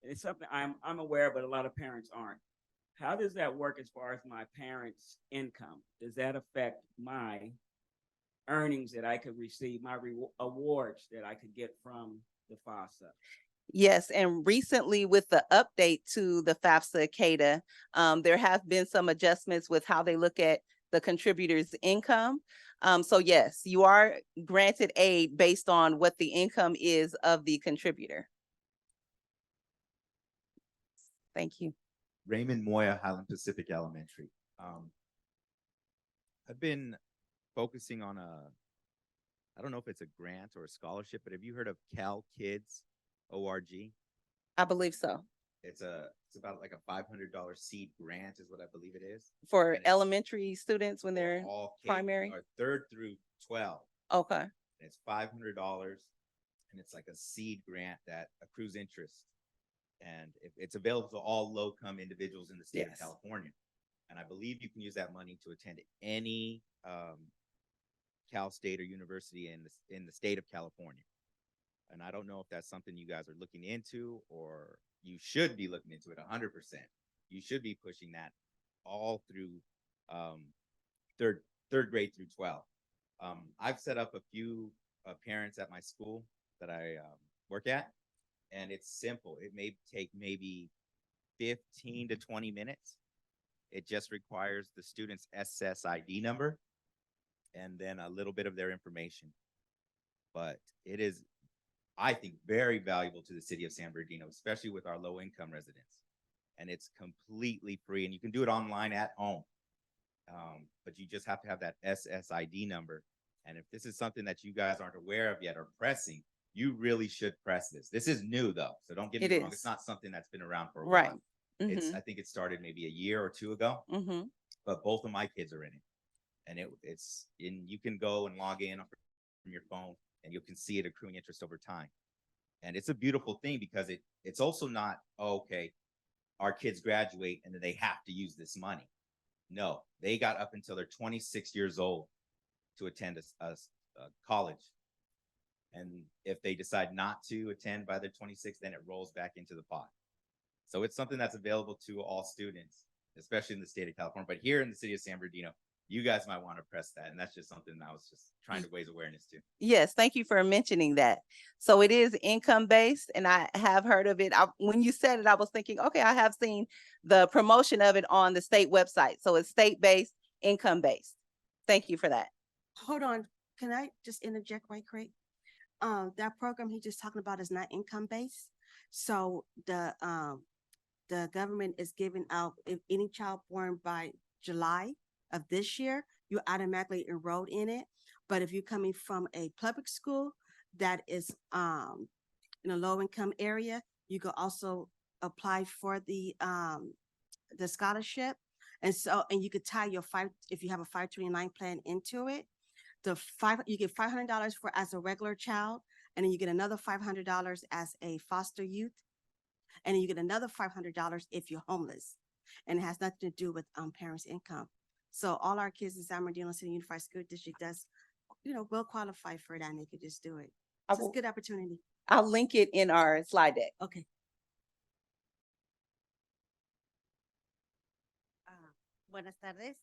It's something I'm aware, but a lot of parents aren't. How does that work as far as my parents' income? Does that affect my earnings that I could receive, my awards that I could get from the FAFSA? Yes, and recently with the update to the FAFSA CADA, there have been some adjustments with how they look at the contributor's income. So yes, you are granted aid based on what the income is of the contributor. Thank you. Raymond Moya, Highland Pacific Elementary. I've been focusing on I don't know if it's a grant or a scholarship, but have you heard of Cal Kids ORG? I believe so. It's about like a $500 seed grant is what I believe it is. For And it's elementary students when they're all K, primary? or 3rd through 12. Okay. And it's $500, and it's like a seed grant that accrues interest. And it's available to all low-income individuals in the state of California. And I believe you can use that money to attend any Cal State or university in the state of California. And I don't know if that's something you guys are looking into, or you should be looking into it 100%. You should be pushing that all through third grade through 12. I've set up a few parents at my school that I work at, and it's simple. It may take maybe 15 to 20 minutes. It just requires the student's SSID number and then a little bit of their information. But it is, I think, very valuable to the city of San Bernardino, especially with our low income residents. And it's completely free, and you can do it online at home. But you just have to have that SSID number. And if this is something that you guys aren't aware of yet or pressing, you really should press this. This is new though, so don't get me wrong. It's not something that's been around for a while. I think it started maybe a year or two ago, but both of my kids are in it. And you can go and log in from your phone, and you can see it accruing interest over time. And it's a beautiful thing because it's also not, okay, our kids graduate and then they have to use this money. No, they got up until they're 26 years old to attend a college. And if they decide not to attend by their 26, then it rolls back into the pot. So it's something that's available to all students, especially in the state of California. But here in the city of San Bernardino, you guys might want to press that. And that's just something I was just trying to raise awareness to. Yes, thank you for mentioning that. So it is income based, and I have heard of it. When you said it, I was thinking, okay, I have seen the promotion of it on the state website. So it's state-based, income-based. Thank you for that. Hold on, can I just interject right quick? That program he just talking about is not income based. So the government is giving out, if any child born by July of this year, you automatically enrolled in it. But if you're coming from a public school that is in a low income area, you can also apply for the scholarship. And you could tie your if you have a 529 plan into it. You get $500 for as a regular child, And then you get another $500 as a foster youth. And then you get another $500 if you're homeless. And it has nothing to do with parents' income. So all our kids in San Bernardino City Unified School District does, will qualify for that, and they could just do it. I So it's will- a good opportunity. I'll link it in our slide deck. Okay. Buenas tardes.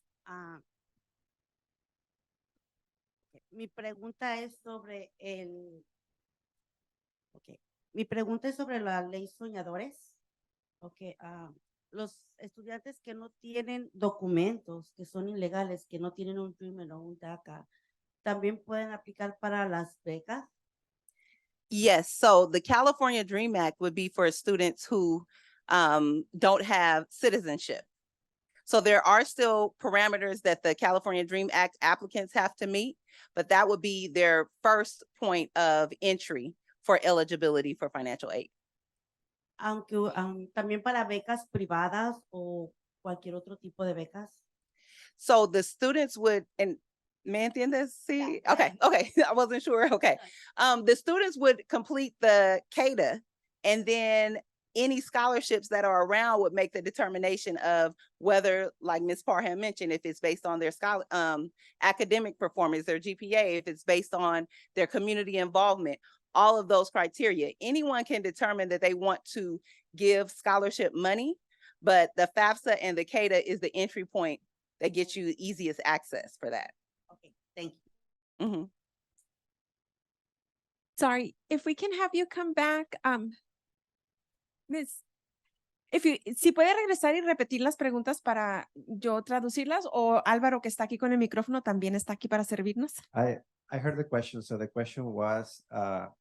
Mi pregunta es sobre mi pregunta es sobre la ley soñadores. Los estudiantes que no tienen documentos, que son ilegales, que no tienen un Dreamer o un DACA, ¿también pueden aplicar para las becas? Yes, so the California Dream Act would be for students who don't have citizenship. So there are still parameters that the California Dream Act applicants have to meet, but that would be their first point of entry for eligibility for financial aid. Aunque también para becas privadas o cualquier otro tipo de becas. So the students would, and ¿me entiendes? Sí. Okay. I wasn't sure. Okay. The students would complete the CADA, and then any scholarships that are around would make the determination of whether, like Ms. Parham mentioned, if it's based on their academic performance, their GPA, if it's based on their community involvement, all of those criteria. Anyone can determine that they want to give scholarship money, but the FAFSA and the CADA is the entry point that gets you the easiest access for that. Okay, thank you. Mhm. Sorry, if we can have you come back, Miss, si puede regresar y repetir las preguntas para yo traducirlas, o Álvaro, que está aquí con el micrófono, también está aquí para servirnos. I heard the question. So the question was,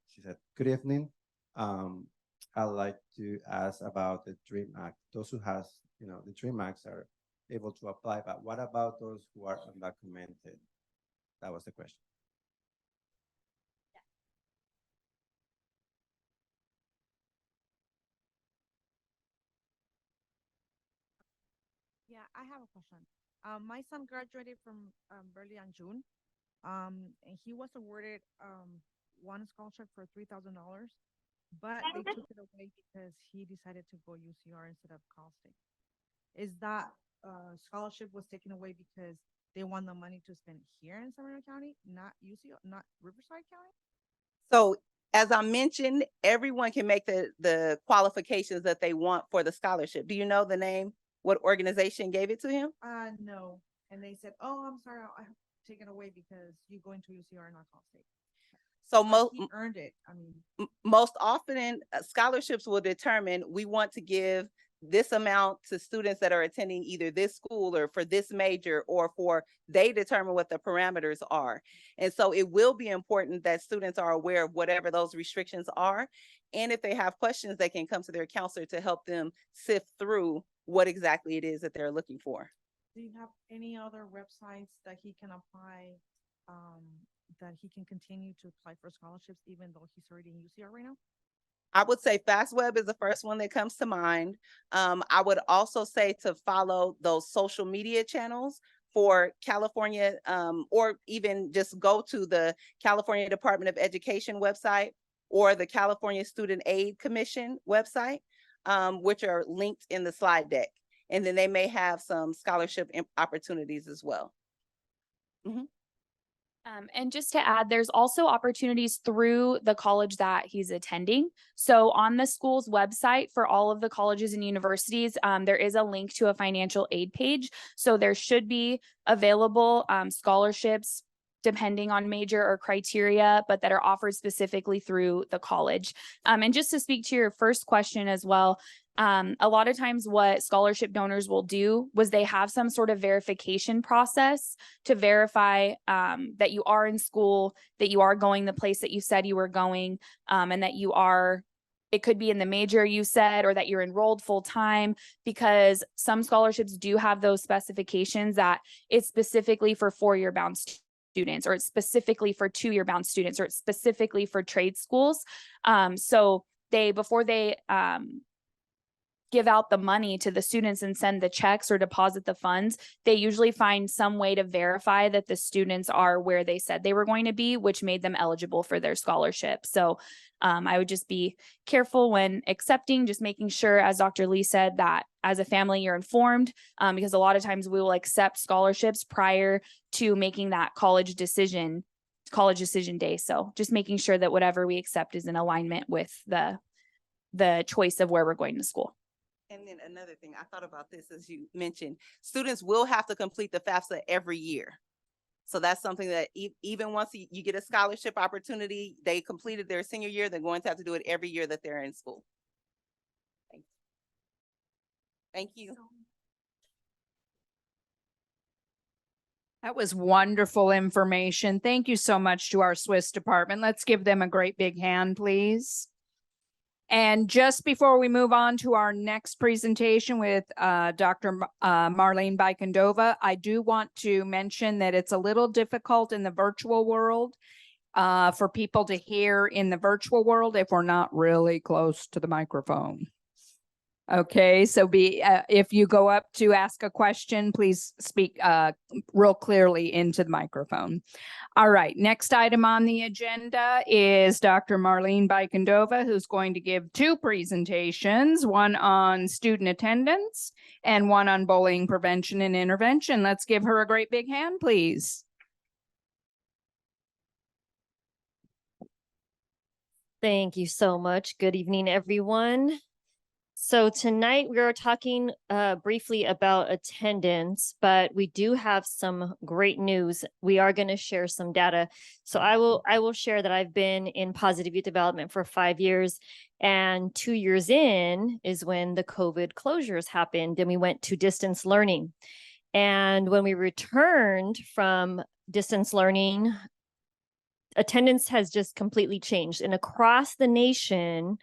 she said, good evening. I'd like to ask about the Dream Act. Those who has, the Dream Acts are able to apply, but what about those who are undocumented? That was the question. Yeah, I have a question. My son graduated from Berkeley in June. And he was awarded one scholarship for $3,000, but they took it away because he decided to go UCR instead of Cal State. Is that scholarship was taken away because they want the money to spend here in San Bernardino County, not UCR, not Riverside County? So as I mentioned, everyone can make the qualifications that they want for the scholarship. Do you know the name? What organization gave it to him? No. And they said, oh, I'm sorry, I have taken away because you going to UCR, not Cal State. So But he earned it. I mean, most often scholarships will determine we want to give this amount to students that are attending either this school or for this major, or they determine what the parameters are. And so it will be important that students are aware of whatever those restrictions are. And if they have questions, they can come to their counselor to help them sift through what exactly it is that they're looking for. do you have any other websites that he can apply, that he can continue to apply for scholarships even though he's already in UCR right now? I would say FastWeb is the first one that comes to mind. I would also say to follow those social media channels for California, or even just go to the California Department of Education website or the California Student Aid Commission website, which are linked in the slide deck. And then they may have some scholarship opportunities as well. Mhm. And just to add, there's also opportunities through the college that he's attending. So on the school's website for all of the colleges and universities, there is a link to a financial aid page. So there should be available scholarships depending on major or criteria, but that are offered specifically through the college. And just to speak to your first question as well, a lot of times what scholarship donors will do was they have some sort of verification process to verify that you are in school, that you are going the place that you said you were going, and that you are, it could be in the major you said, or that you're enrolled full time, because some scholarships do have those specifications that it's specifically for 4-year bound students, or it's specifically for 2-year bound students, or it's specifically for trade schools. So before they give out the money to the students and send the checks or deposit the funds, they usually find some way to verify that the students are where they said they were going to be, which made them eligible for their scholarship. So I would just be careful when accepting, just making sure, as Dr. Lee said, that as a family you're informed, because a lot of times we will accept scholarships prior to making that college decision day. So just making sure that whatever we accept is in alignment with the choice of where we're going to school. And then another thing, I thought about this as you mentioned, students will have to complete the FAFSA every year. So that's something that even once you get a scholarship opportunity, they completed their senior year, they're going to have to do it every year that they're in school. Thank you. That was wonderful information. Thank you so much to our Swiss department. Let's give them a great big hand, please. And just before we move on to our next presentation with Dr. Marlene Bikendova, I do want to mention that it's a little difficult in the virtual world for people to hear in the virtual world if we're not really close to the microphone. Okay, so if you go up to ask a question, please speak real clearly into the microphone. All right, next item on the agenda is Dr. Marlene Bikendova, who's going to give two presentations, one on student attendance and one on bullying prevention and intervention. Let's give her a great big hand, please. Thank you so much. Good evening, everyone. So tonight we are talking briefly about attendance, but we do have some great news. We are going to share some data. So I will share that I've been in positive youth development for 5 years, and 2 years in is when the COVID closures happened and we went to distance learning. And when we returned from distance learning, attendance has just completely changed. And across the nation,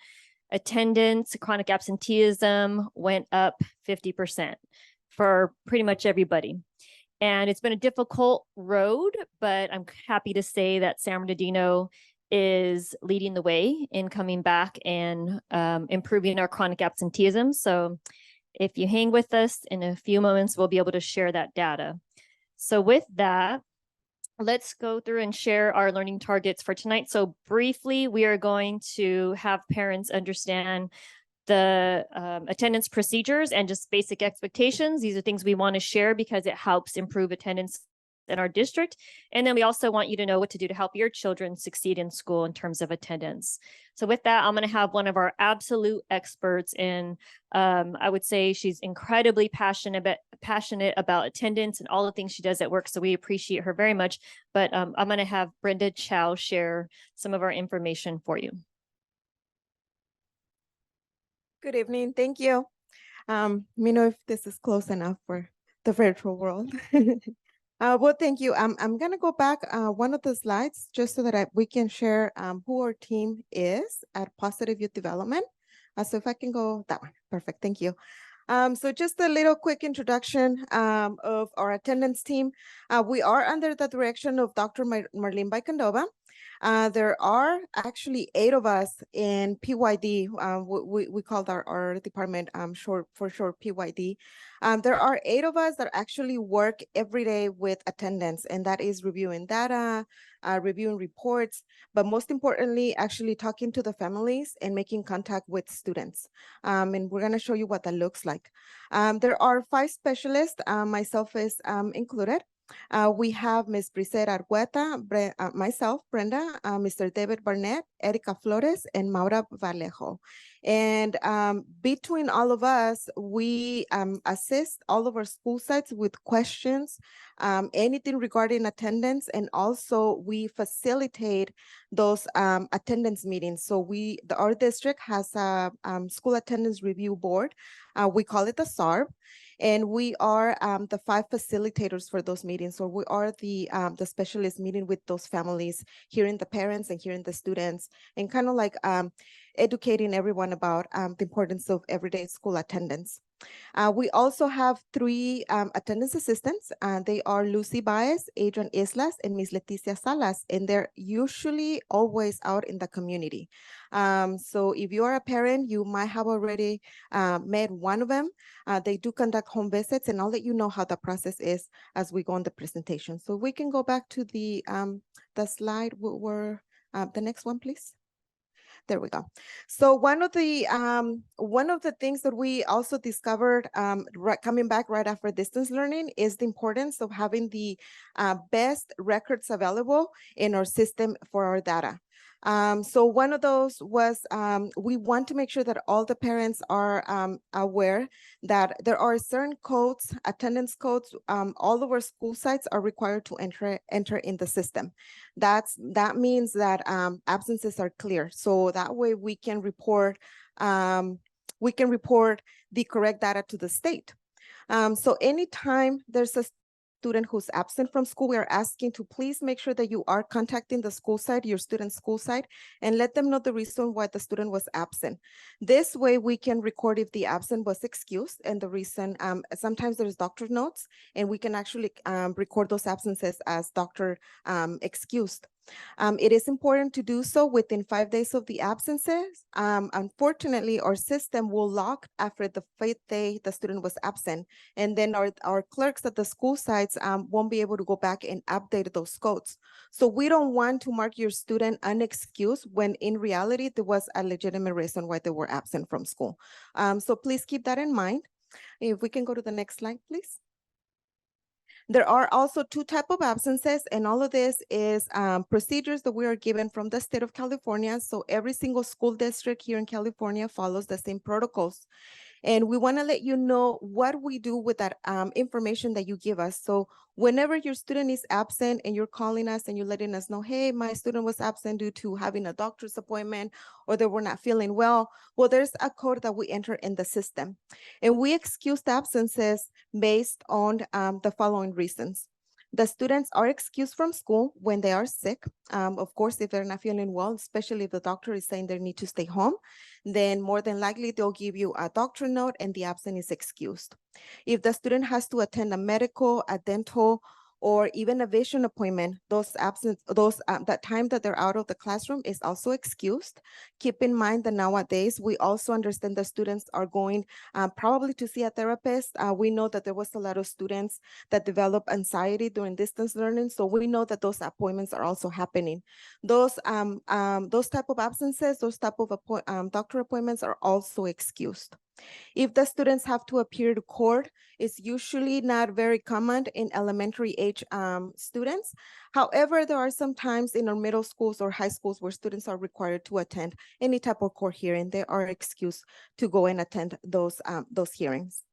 attendance, chronic absenteeism went up 50% for pretty much everybody. And it's been a difficult road, but I'm happy to say that San Bernardino is leading the way in coming back and improving our chronic absenteeism. So if you hang with us in a few moments, we'll be able to share that data. So with that, let's go through and share our learning targets for tonight. So briefly, we are going to have parents understand the attendance procedures and just basic expectations. These are things we want to share because it helps improve attendance in our district. And then we also want you to know what to do to help your children succeed in school in terms of attendance. So with that, I'm going to have one of our absolute experts in, I would say she's incredibly passionate about attendance and all the things she does at work. So we appreciate her very much. But I'm going to have Brenda Chow share some of our information for you. Good evening. Thank you. Let me know if this is close enough for the virtual world. Well, thank you. I'm going to go back one of the slides just so that we can share who our team is at Positive Youth Development. So if I can go that one. Perfect. Thank you. So just a little quick introduction of our attendance team. We are under the direction of Dr. Marlene Bikendova. There are actually 8 of us in PYD. We called our department short PYD. There are 8 of us that actually work every day with attendance, and that is reviewing data, reviewing reports, but most importantly, actually talking to the families and making contact with students. And we're going to show you what that looks like. There are 5 specialists, myself is included. We have Ms. Brisera Argueta, myself, Brenda, Mr. David Barnett, Erica Flores, and Maura Vallejo. And between all of us, we assist all of our school sites with questions, anything regarding attendance, and also we facilitate those attendance meetings. So our district has a school attendance review board. We call it the SARB. And we are the 5 facilitators for those meetings. So we are the specialists meeting with those families, hearing the parents and hearing the students, and kind of like educating everyone about the importance of everyday school attendance. We also have three attendance assistants. They are Lucy Baez, Adrian Islas, and Miss Leticia Salas, and they're usually always out in the community. So if you are a parent, you might have already met one of them. They do conduct home visits, and I'll let you know how the process is as we go on the presentation. So we can go back to the slide where the next one, please. There we go. So one of the things that we also discovered coming back right after distance learning is the importance of having the best records available in our system for our data. So one of those was we want to make sure that all the parents are aware that there are certain codes, attendance codes, all of our school sites are required to enter in the system. That means that absences are clear. So that way we can report the correct data to the state. So anytime there's a student who's absent from school, we are asking to please make sure that you are contacting the school site, your student's school site, and let them know the reason why the student was absent. This way we can record if the absent was excused and the reason. Sometimes there's doctor notes, and we can actually record those absences as doctor excused. It is important to do so within 5 days of the absences. Unfortunately, our system will lock after the 5th day the student was absent, and then our clerks at the school sites won't be able to go back and update those codes. So we don't want to mark your student unexcused when in reality there was a legitimate reason why they were absent from school. So please keep that in mind. If we can go to the next slide, please. There are also two types of absences, and all of this is procedures that we are given from the state of California. So every single school district here in California follows the same protocols. And we want to let you know what we do with that information that you give us. So whenever your student is absent and you're calling us and you're letting us know, hey, my student was absent due to having a doctor's appointment or they were not feeling well, there's a code that we enter in the system. And we excuse the absences based on the following reasons. The students are excused from school when they are sick. Of course, if they're not feeling well, especially if the doctor is saying they need to stay home, then more than likely they'll give you a doctor note and the absent is excused. If the student has to attend a medical, a dental, or even a vision appointment, that time that they're out of the classroom is also excused. Keep in mind that nowadays we also understand that students are going probably to see a therapist. We know that there was a lot of students that develop anxiety during distance learning, so we know that those appointments are also happening. Those type of absences, those type of doctor appointments are also excused. If the students have to appear to court, it's usually not very common in elementary age students. However, there are some times in our middle schools or high schools where students are required to attend any type of court hearing. They are excused to go and attend those hearings.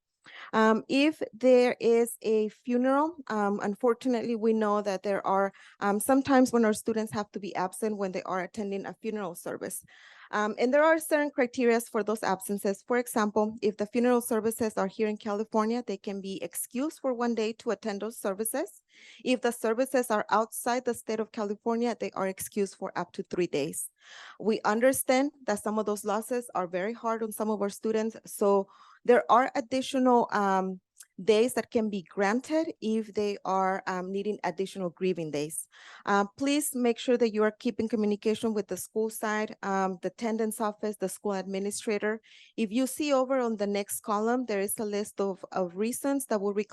If there is a funeral, unfortunately, we know that there are sometimes when our students have to be absent when they are attending a funeral service. And there are certain criteria for those absences. For example, if the funeral services are here in California, they can be excused for 1 day to attend those services. If the services are outside the state of California, they are excused for up to 3 days. We understand that some of those losses are very hard on some of our students. So there are additional days that can be granted if they are needing additional grieving days. Please make sure that you are keeping communication with the school side, the attendance office, the school administrator. If you see over on the next column, there is a list of reasons that will be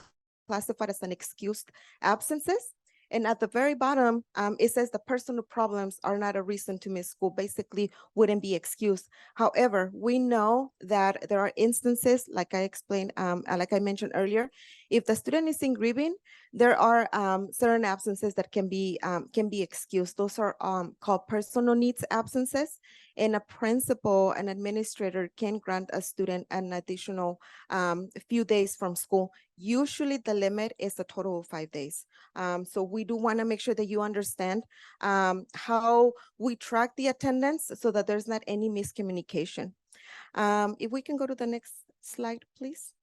classified as an excused absences. And at the very bottom, it says the personal problems are not a reason to miss school, basically wouldn't be excused. However, we know that there are instances, like I explained, like I mentioned earlier, if the student is in grieving, there are certain absences that can be excused. Those are called personal needs absences. And a principal, an administrator can grant a student an additional few days from school. Usually the limit is a total of 5 days. So we do want to make sure that you understand how we track the attendance so that there's not any miscommunication. If we can go to the next slide, please.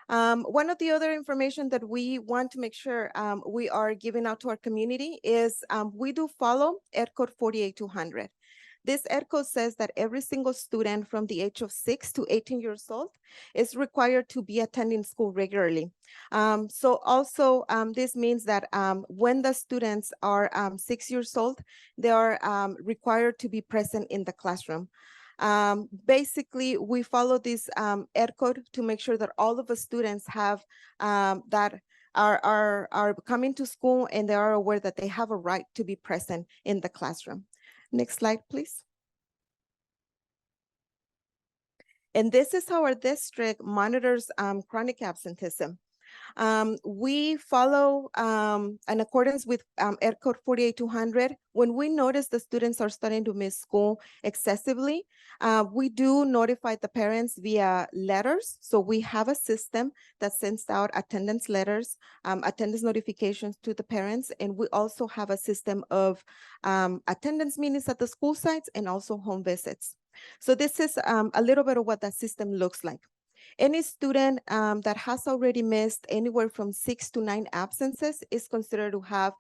One of the other information that we want to make sure we are giving out to our community is we do follow Ed Code 48200. This ed code says that every single student from the age of 6 to 18 years old is required to be attending school regularly. So also this means that when the students are 6 years old, they are required to be present in the classroom. Basically, we follow this ed code to make sure that all of the students have that are coming to school and they are aware that they have a right to be present in the classroom. Next slide, please. And this is how our district monitors chronic absenteeism. We follow in accordance with Ed Code 48200. When we notice the students are starting to miss school excessively, we do notify the parents via letters. So we have a system that sends out attendance letters, attendance notifications to the parents. And we also have a system of attendance meetings at the school sites and also home visits. So this is a little bit of what that system looks like. Any student that has already missed anywhere from 6 to 9 absences is considered to have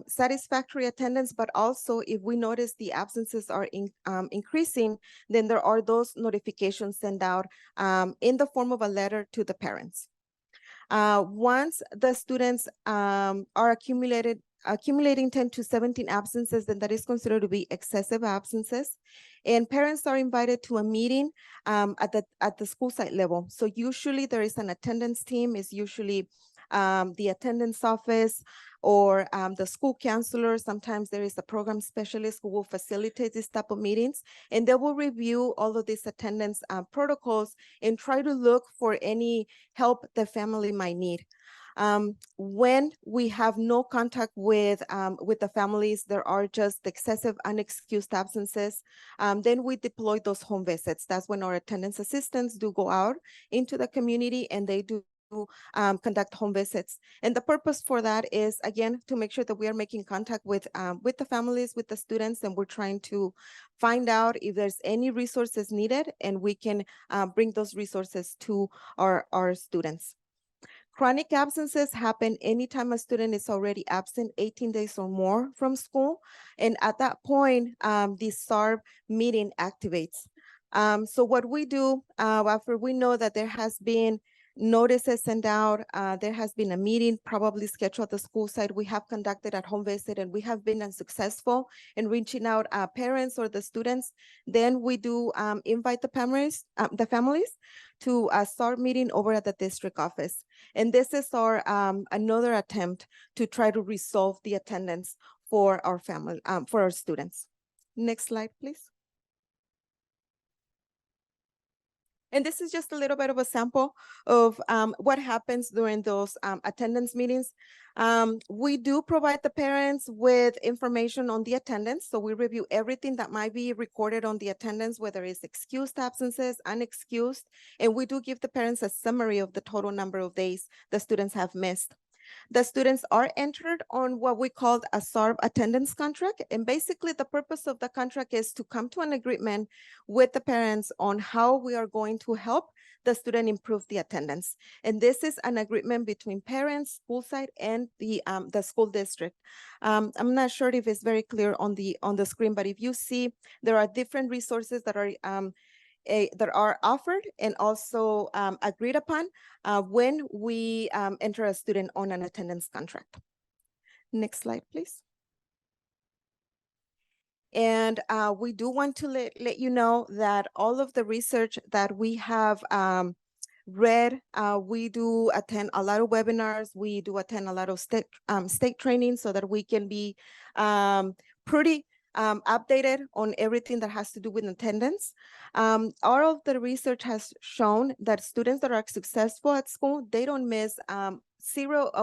satisfactory attendance, but also if we notice the absences are increasing, then there are those notifications sent out in the form of a letter to the parents. Once the students are accumulating 10 to 17 absences, then that is considered to be excessive absences. And parents are invited to a meeting at the school site level. So usually there is an attendance team, is usually the attendance office or the school counselor. Sometimes there is a program specialist who will facilitate this type of meetings, and they will review all of these attendance protocols and try to look for any help the family might need. When we have no contact with the families, there are just excessive unexcused absences, then we deploy those home visits. That's when our attendance assistants do go out into the community and they do conduct home visits. And the purpose for that is, again, to make sure that we are making contact with the families, with the students, and we're trying to find out if there's any resources needed, and we can bring those resources to our students. Chronic absences happen anytime a student is already absent 18 days or more from school. And at that point, the SARB meeting activates. So what we do after we know that there has been notices sent out, there has been a meeting probably scheduled at the school site, we have conducted a home visit, and we have been unsuccessful in reaching out parents or the students, then we do invite the families to a SARB meeting over at the district office. And this is our another attempt to try to resolve the attendance for our family, for our students. Next slide, please. And this is just a little bit of a sample of what happens during those attendance meetings. We do provide the parents with information on the attendance. So we review everything that might be recorded on the attendance, whether it's excused absences, unexcused, and we do give the parents a summary of the total number of days the students have missed. The students are entered on what we call a SARB attendance contract. And basically the purpose of the contract is to come to an agreement with the parents on how we are going to help the student improve the attendance. And this is an agreement between parents, school site, and the school district. I'm not sure if it's very clear on the screen, but if you see, there are different resources that are offered and also agreed upon when we enter a student on an attendance contract. Next slide, please. And we do want to let you know that all of the research that we have read, we do attend a lot of webinars, we do attend a lot of state training so that we can be pretty updated on everything that has to do with attendance. All of the research has shown that students that are successful at school, they don't miss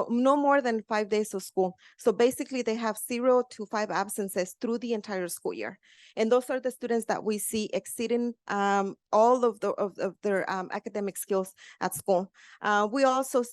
no more than 5 days of school. So basically they have 0 to 5 absences through the entire school year. And those are the students that we see exceeding all of their academic skills at school. We also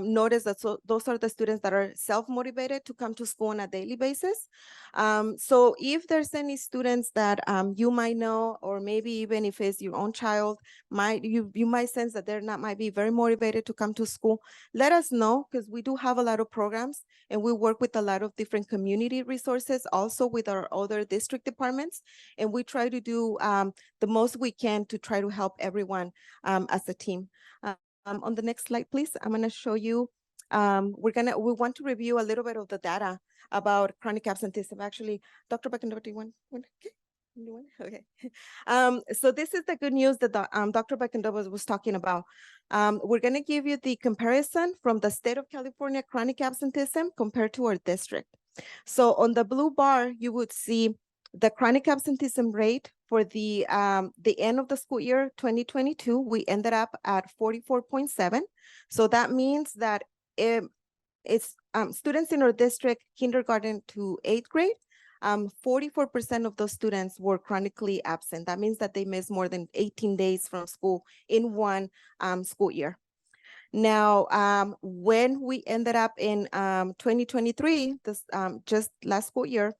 notice that those are the students that are self-motivated to come to school on a daily basis. So if there's any students that you might know, or maybe even if it's your own child, you might sense that they're not might be very motivated to come to school, let us know, because we do have a lot of programs and we work with a lot of different community resources, also with our other district departments. And we try to do the most we can to try to help everyone as a team. On the next slide, please, I'm gonna show you, we want to review a little bit of the data about chronic absenteeism. Actually, Dr. Beckendorf, do you want? Okay. Okay. So this is the good news that Dr. Beckendorf was talking about. We're going to give you the comparison from the state of California chronic absenteeism compared to our district. So on the blue bar, you would see the chronic absenteeism rate for the end of the school year 2022. We ended up at 44.7. So that means that it's students in our district, kindergarten to 8th grade, 44% of those students were chronically absent. That means that they missed more than 18 days from school in one school year. Now, when we ended up in 2023, this just last school year,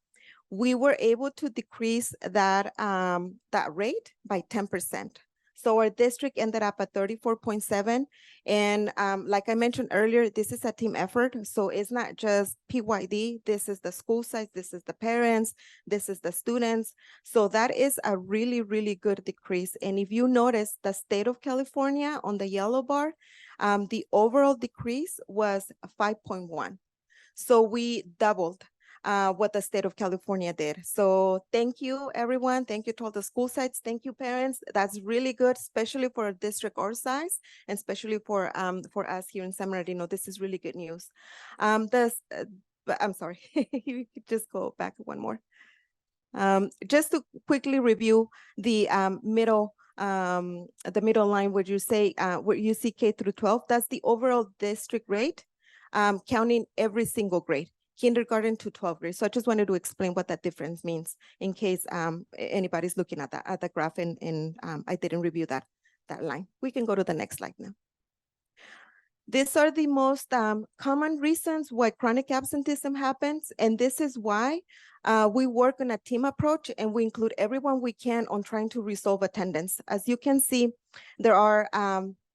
we were able to decrease that that rate by 10%. So our district ended up at 34.7. And like I mentioned earlier, this is a team effort. So it's not just PYD. This is the school sites, this is the parents, this is the students. So that is a really, really good decrease. And if you notice the state of California on the yellow bar, the overall decrease was 5.1. So we doubled what the state of California did. So thank you, everyone. Thank you to all the school sites. Thank you, parents. That's really good, especially for a district our size, and especially for us here in San Bernardino. This is really good news. But I'm sorry, you could just go back one more. Just to quickly review the middle line where you say where you see K through 12, that's the overall district rate, counting every single grade, kindergarten to 12th grade. So I just wanted to explain what that difference means in case anybody's looking at the graph and I didn't review that line. We can go to the next slide now. These are the most common reasons why chronic absenteeism happens, and this is why we work on a team approach and we include everyone we can on trying to resolve attendance. As you can see, there are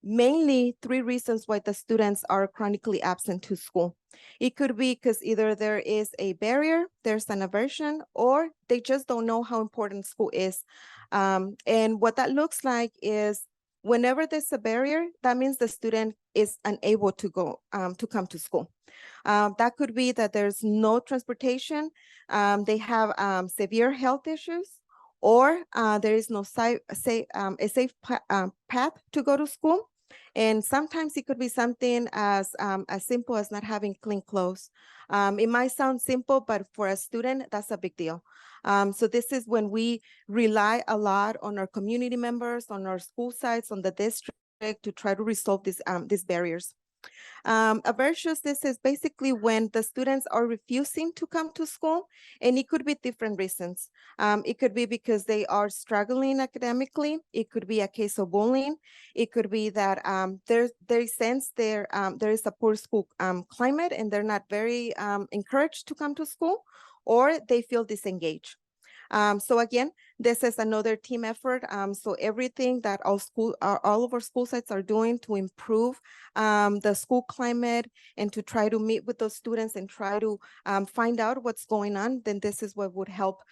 mainly 3 reasons why the students are chronically absent to school. It could be because either there is a barrier, there's an aversion, or they just don't know how important school is. And what that looks like is whenever there's a barrier, that means the student is unable to go to come to school. That could be that there's no transportation, they have severe health issues, or there is no a safe path to go to school. And sometimes it could be something as simple as not having clean clothes. It might sound simple, but for a student, that's a big deal. So this is when we rely a lot on our community members, on our school sites, on the district to try to resolve these barriers. Aversions, this is basically when the students are refusing to come to school, and it could be different reasons. It could be because they are struggling academically. It could be a case of bullying. It could be that they sense there is a poor school climate and they're not very encouraged to come to school, or they feel disengaged. So again, this is another team effort. So everything that all of our school sites are doing to improve the school climate and to try to meet with those students and try to find out what's going on, then this is what would help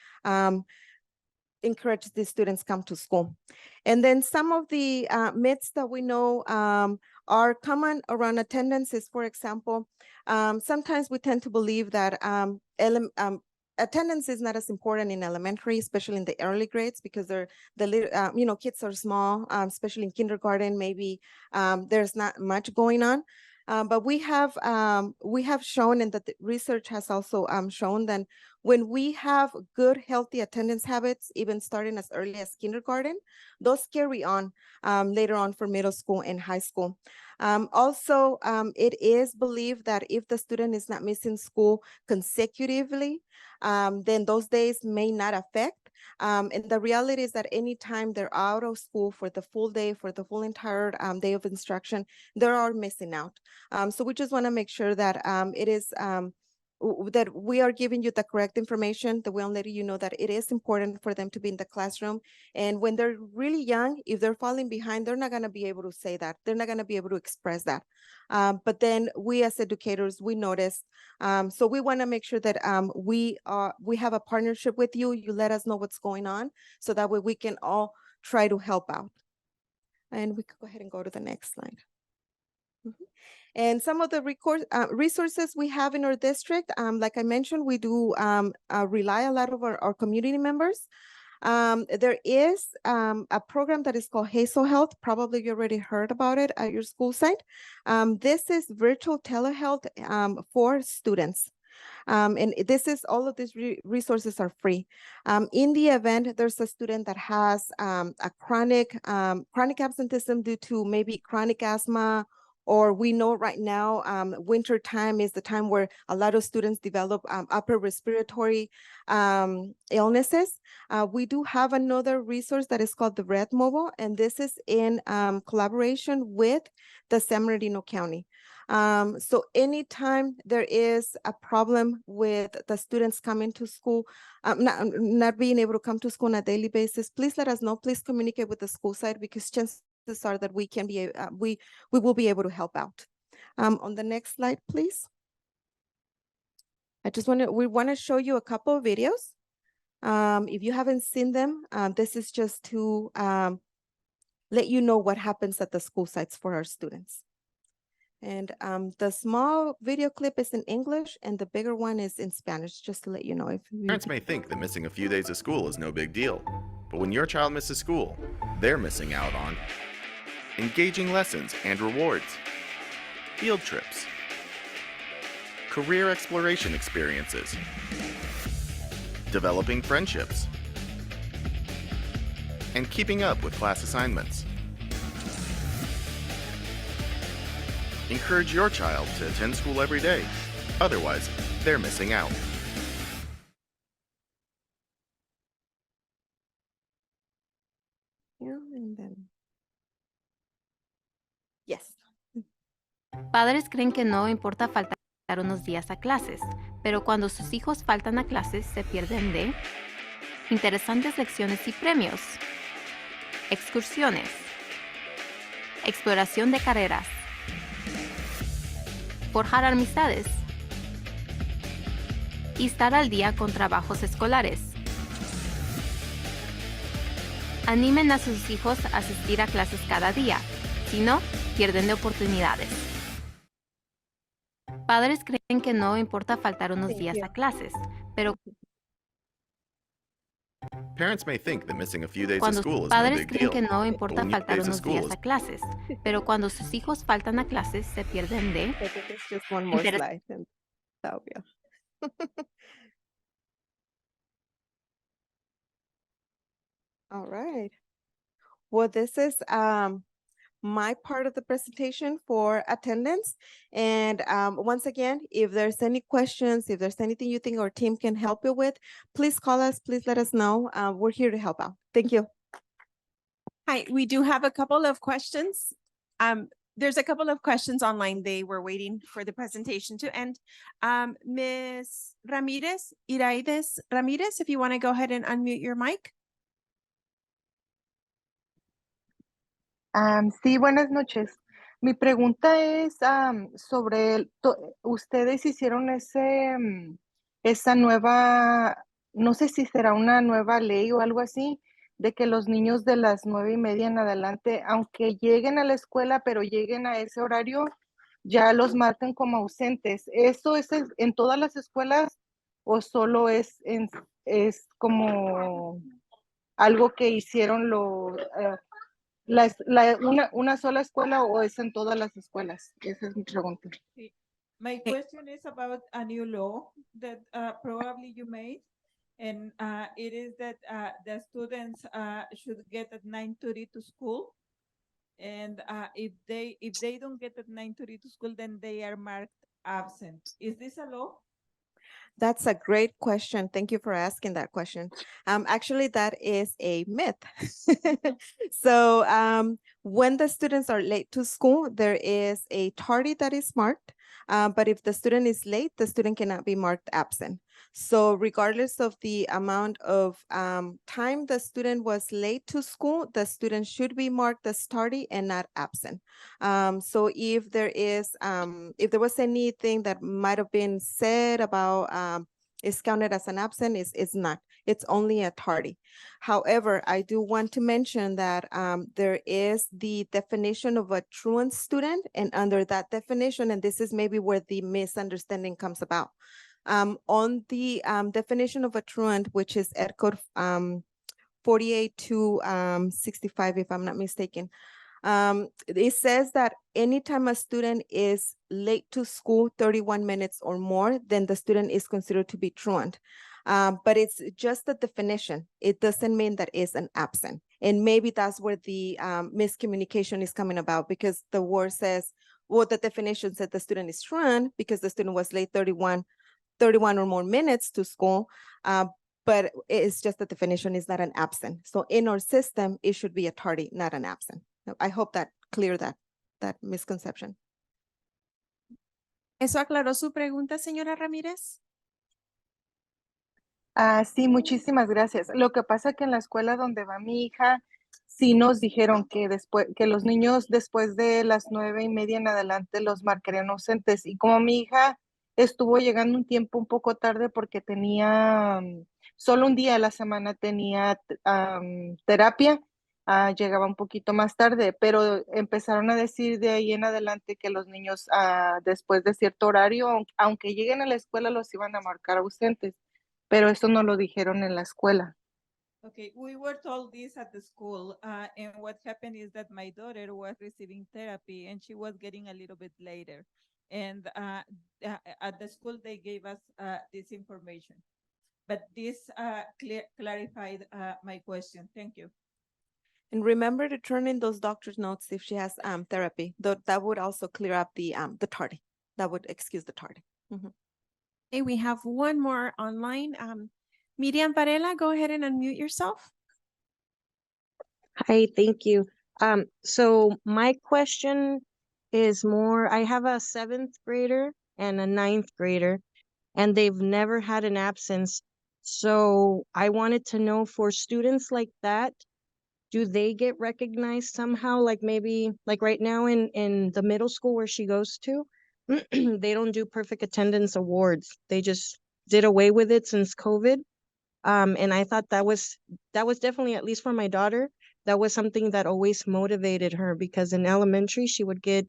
encourage the students come to school. And then some of the myths that we know are common around attendance is, for example, sometimes we tend to believe that attendance is not as important in elementary, especially in the early grades, because they're kids are small, especially in kindergarten. Maybe there's not much going on. But we have shown, and that the research has also shown that when we have good, healthy attendance habits, even starting as early as kindergarten, those carry on later on for middle school and high school. Also, it is believed that if the student is not missing school consecutively, then those days may not affect. And the reality is that anytime they're out of school for the full day, for the full entire day of instruction, they are missing out. So we just want to make sure that it is that we are giving you the correct information, that we're letting you know that it is important for them to be in the classroom. And when they're really young, if they're falling behind, they're not going to be able to say that. They're not going to be able to express that. But then we as educators, we notice. So we want to make sure that we have a partnership with you. You let us know what's going on, so that way we can all try to help out. And we could go ahead and go to the next slide. And some of the resources we have in our district, like I mentioned, we do rely a lot of our community members. There is a program that is called Hazel Health. Probably you already heard about it at your school site. This is virtual telehealth for students. And this is, all of these resources are free. In the event there's a student that has a chronic absenteeism due to maybe chronic asthma, or we know right now, winter time is the time where a lot of students develop upper respiratory illnesses. We do have another resource that is called the Red Mobile, and this is in collaboration with the San Bernardino County. So anytime there is a problem with the students coming to school, not being able to come to school on a daily basis, please let us know. Please communicate with the school side, because chances are that we can be we will be able to help out. On the next slide, please. We want to show you a couple of videos. If you haven't seen them, this is just to let you know what happens at the school sites for our students. And the small video clip is in English and the bigger one is in Spanish, just to let you know. If Parents may think that missing a few days of school is no big deal, but when your child misses school, they're missing out on engaging lessons and rewards, field trips, career exploration experiences, developing friendships, and keeping up with class assignments. Encourage your child to attend school every day. Otherwise, they're missing out. Yeah, and then... Yes. Padres creen que no importa faltar unos días a clases, pero cuando sus hijos faltan a clases se pierden de interesantes lecciones y premios, excursiones, exploración de carreras, forjar amistades y estar al día con trabajos escolares. Animen a sus hijos a asistir a clases cada día, si no, pierden de oportunidades. Padres creen que no importa faltar unos días a clases, pero Parents may think that missing a few days of cuando school sus is no padres big creen deal, que no but importa when your faltar days of unos school días is a clases, pero cuando sus hijos faltan a clases se pierden de I think it's just one more Interes- slide and that'll be all. All right. Well, this is my part of the presentation for attendance. And once again, if there's any questions, if there's anything you think our team can help you with, please call us, please let us know. We're here to help out. Thank you. Hi, we do have a couple of questions. There's a couple of questions online. They were waiting for the presentation to end. Ms. Ramirez, Iraides Ramirez, if you want to go ahead and unmute your mic. Sí, buenas noches. Mi pregunta es sobre, ustedes hicieron esa nueva, no sé si será una nueva ley o algo así, de que los niños de las 9:30 en adelante, aunque lleguen a la escuela, pero lleguen a ese horario, ya los marcan como ausentes. ¿Eso es en todas las escuelas o solo es como algo que hicieron una sola escuela o es en todas las escuelas? Esa es mi pregunta. My question is about a new law that probably you made, and it is that the students should get at 9:30 to school, and if they don't get at 9:30 to school, then they are marked absent. Is this a law? That's a great question. Thank you for asking that question. Actually, that is a myth. So when the students are late to school, there is a tardy that is marked. But if the student is late, the student cannot be marked absent. So regardless of the amount of time the student was late to school, the student should be marked as tardy and not absent. So if there was anything that might have been said about is counted as an absent, is not. It's only a tardy. However, I do want to mention that there is the definition of a truant student, and under that definition, and this is maybe where the misunderstanding comes about. On the definition of a truant, which is Ed Code 48 to 65, if I'm not mistaken, it says that anytime a student is late to school 31 minutes or more, then the student is considered to be truant. But it's just a definition. It doesn't mean that it's an absent. And maybe that's where the miscommunication is coming about, because the word says, well, the definition said the student is truant because the student was late 31 or more minutes to school. But it's just the definition is not an absent. So in our system, it should be a tardy, not an absent. I hope that cleared that misconception. ¿Eso aclaró su pregunta, señora Ramírez? Sí, muchísimas gracias. Lo que pasa que en la escuela donde va mi hija, sí nos dijeron que que los niños después de las 9:30 en adelante los marcarían ausentes. Y como mi hija estuvo llegando un tiempo un poco tarde porque tenía solo un día a la semana tenía terapia, llegaba un poquito más tarde, pero empezaron a decir de ahí en adelante que los niños después de cierto horario, aunque lleguen a la escuela, los iban a marcar ausentes. Pero eso no lo dijeron en la escuela. Okay, we were told this at the school, and what happened is that my daughter was receiving therapy and she was getting a little bit later. And at the school, they gave us this information. But this clarified my question. Thank you. And remember to turn in those doctor's notes if she has therapy. That would also clear up the tardy. That would excuse the tardy. Okay, we have one more online. Miriam Varela, go ahead and unmute yourself. Hi, thank you. So my question is more, I have a 7th grader and a 9th grader, and they've never had an absence. So I wanted to know, for students like that, do they get recognized somehow? Like maybe, like right now in the middle school where she goes to, they don't do perfect attendance awards. They just did away with it since COVID. And I thought that was definitely, at least for my daughter, that was something that always motivated her, because in elementary, she would get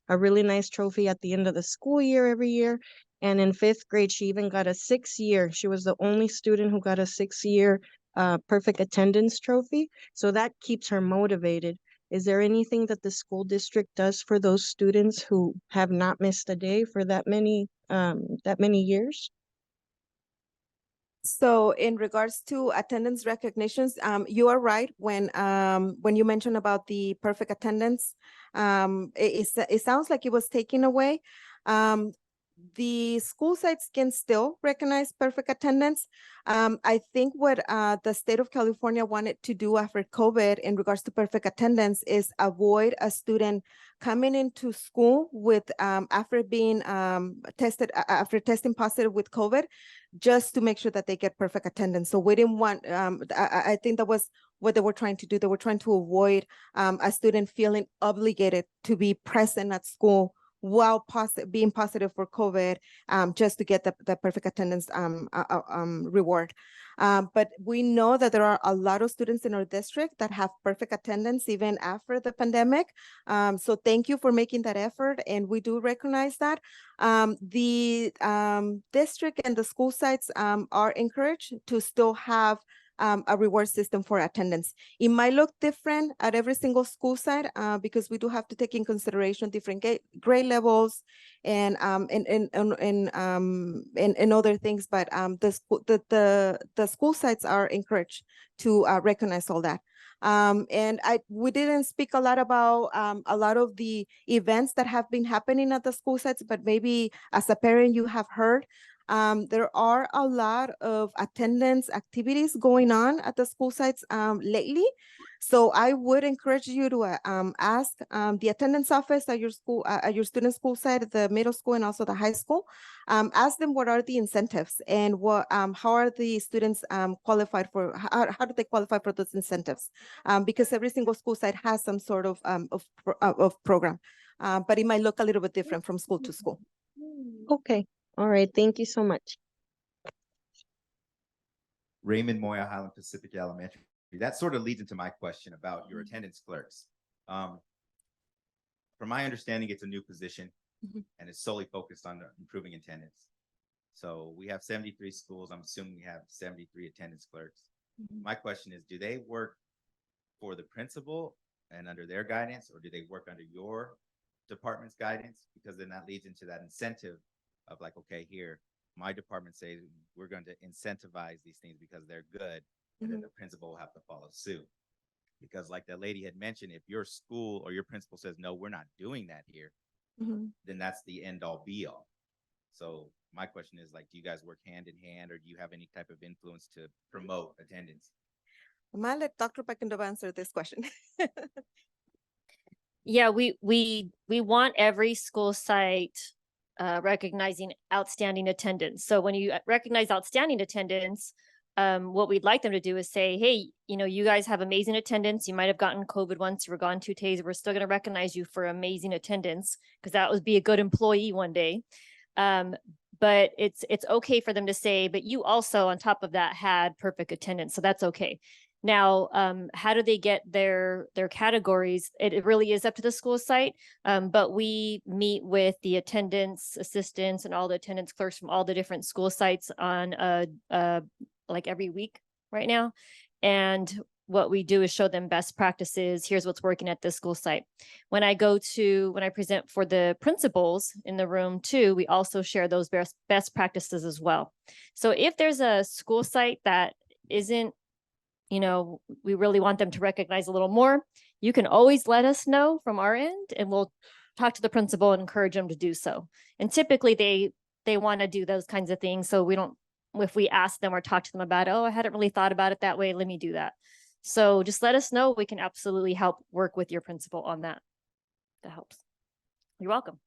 a really nice trophy at the end of the school year every year. And in 5th grade, she even got a 6-year. She was the only student who got a 6-year perfect attendance trophy. So that keeps her motivated. Is there anything that the school district does for those students who have not missed a day for that many years? So in regards to attendance recognitions, you are right when you mentioned about the perfect attendance. It sounds like it was taken away. The school sites can still recognize perfect attendance. I think what the state of California wanted to do after COVID in regards to perfect attendance is avoid a student coming into school with after being after testing positive with COVID, just to make sure that they get perfect attendance. So we didn't want, I think that was what they were trying to do. They were trying to avoid a student feeling obligated to be present at school while being positive for COVID, just to get the perfect attendance reward. But we know that there are a lot of students in our district that have perfect attendance even after the pandemic. So thank you for making that effort, and we do recognize that. The district and the school sites are encouraged to still have a reward system for attendance. It might look different at every single school site because we do have to take in consideration different grade levels and other things. But the school sites are encouraged to recognize all that. And we didn't speak a lot about a lot of the events that have been happening at the school sites, but maybe as a parent you have heard There are a lot of attendance activities going on at the school sites lately. So I would encourage you to ask the attendance office at your school, at your student school site, the middle school and also the high school. Ask them what are the incentives and what how are the students qualified for, how do they qualify for those incentives? Because every single school site has some sort of program, but it might look a little bit different from school to school. Okay, all right, thank you so much. Raymond Moya, Highland Pacific Elementary. That sort of leads into my question about your attendance clerks. From my understanding, it's a new position and it's solely focused on improving attendance. So we have 73 schools. I'm assuming we have 73 attendance clerks. My question is, do they work for the principal and under their guidance, or do they work under your department's guidance? Because then that leads into that incentive of like, okay, here, my department says we're going to incentivize these things because they're good, and then the principal will have to follow suit. Because like the lady had mentioned, if your school or your principal says, no, we're not doing that here, then that's the end all be all. So my question is like, do you guys work hand in hand, or do you have any type of influence to promote attendance? I'm gonna let Dr. Beckendorf answer this question. Yeah, we want every school site recognizing outstanding attendance. So when you recognize outstanding attendance, what we'd like them to do is say, hey, you know, you guys have amazing attendance. You might have gotten COVID once, you were gone 2 days. We're still going to recognize you for amazing attendance because that would be a good employee one day. But it's okay for them to say, but you also on top of that had perfect attendance. So that's okay. Now, how do they get their categories? It really is up to the school site, but we meet with the attendance assistants and all the attendance clerks from all the different school sites on like every week right now. And what we do is show them best practices. Here's what's working at this school site. When I present for the principals in the room too, we also share those best practices as well. So if there's a school site that isn't, you know, we really want them to recognize a little more, you can always let us know from our end and we'll talk to the principal and encourage them to do so. And typically they want to do those kinds of things. So we don't, if we ask them or talk to them about, oh, I hadn't really thought about it that way, let me do that. So just let us know. We can absolutely help work with your principal on that. That helps. You're welcome.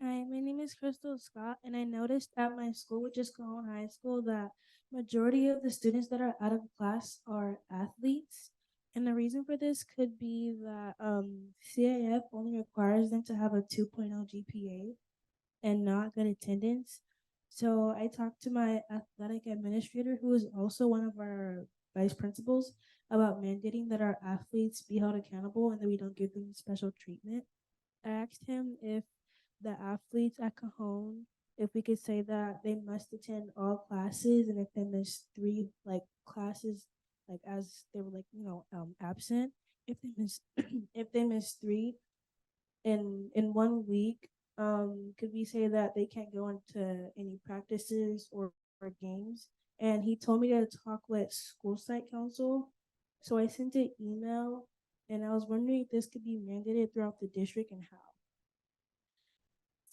Hi, my name is Crystal Scott, and I noticed at my school, which is Cajon High School, that majority of the students that are out of class are athletes. And the reason for this could be that CIF only requires them to have a 2.0 GPA and not good attendance. So I talked to my athletic administrator, who is also one of our vice principals, about mandating that our athletes be held accountable and that we don't give them special treatment. I asked him if the athletes at Cajon, if we could say that they must attend all classes, and if they miss 3 like classes, like as they were like, you know, absent, if they miss 3 in 1 week, could we say that they can't go into any practices or games? And he told me to talk with school site council. So I sent an email and I was wondering if this could be mandated throughout the district and how.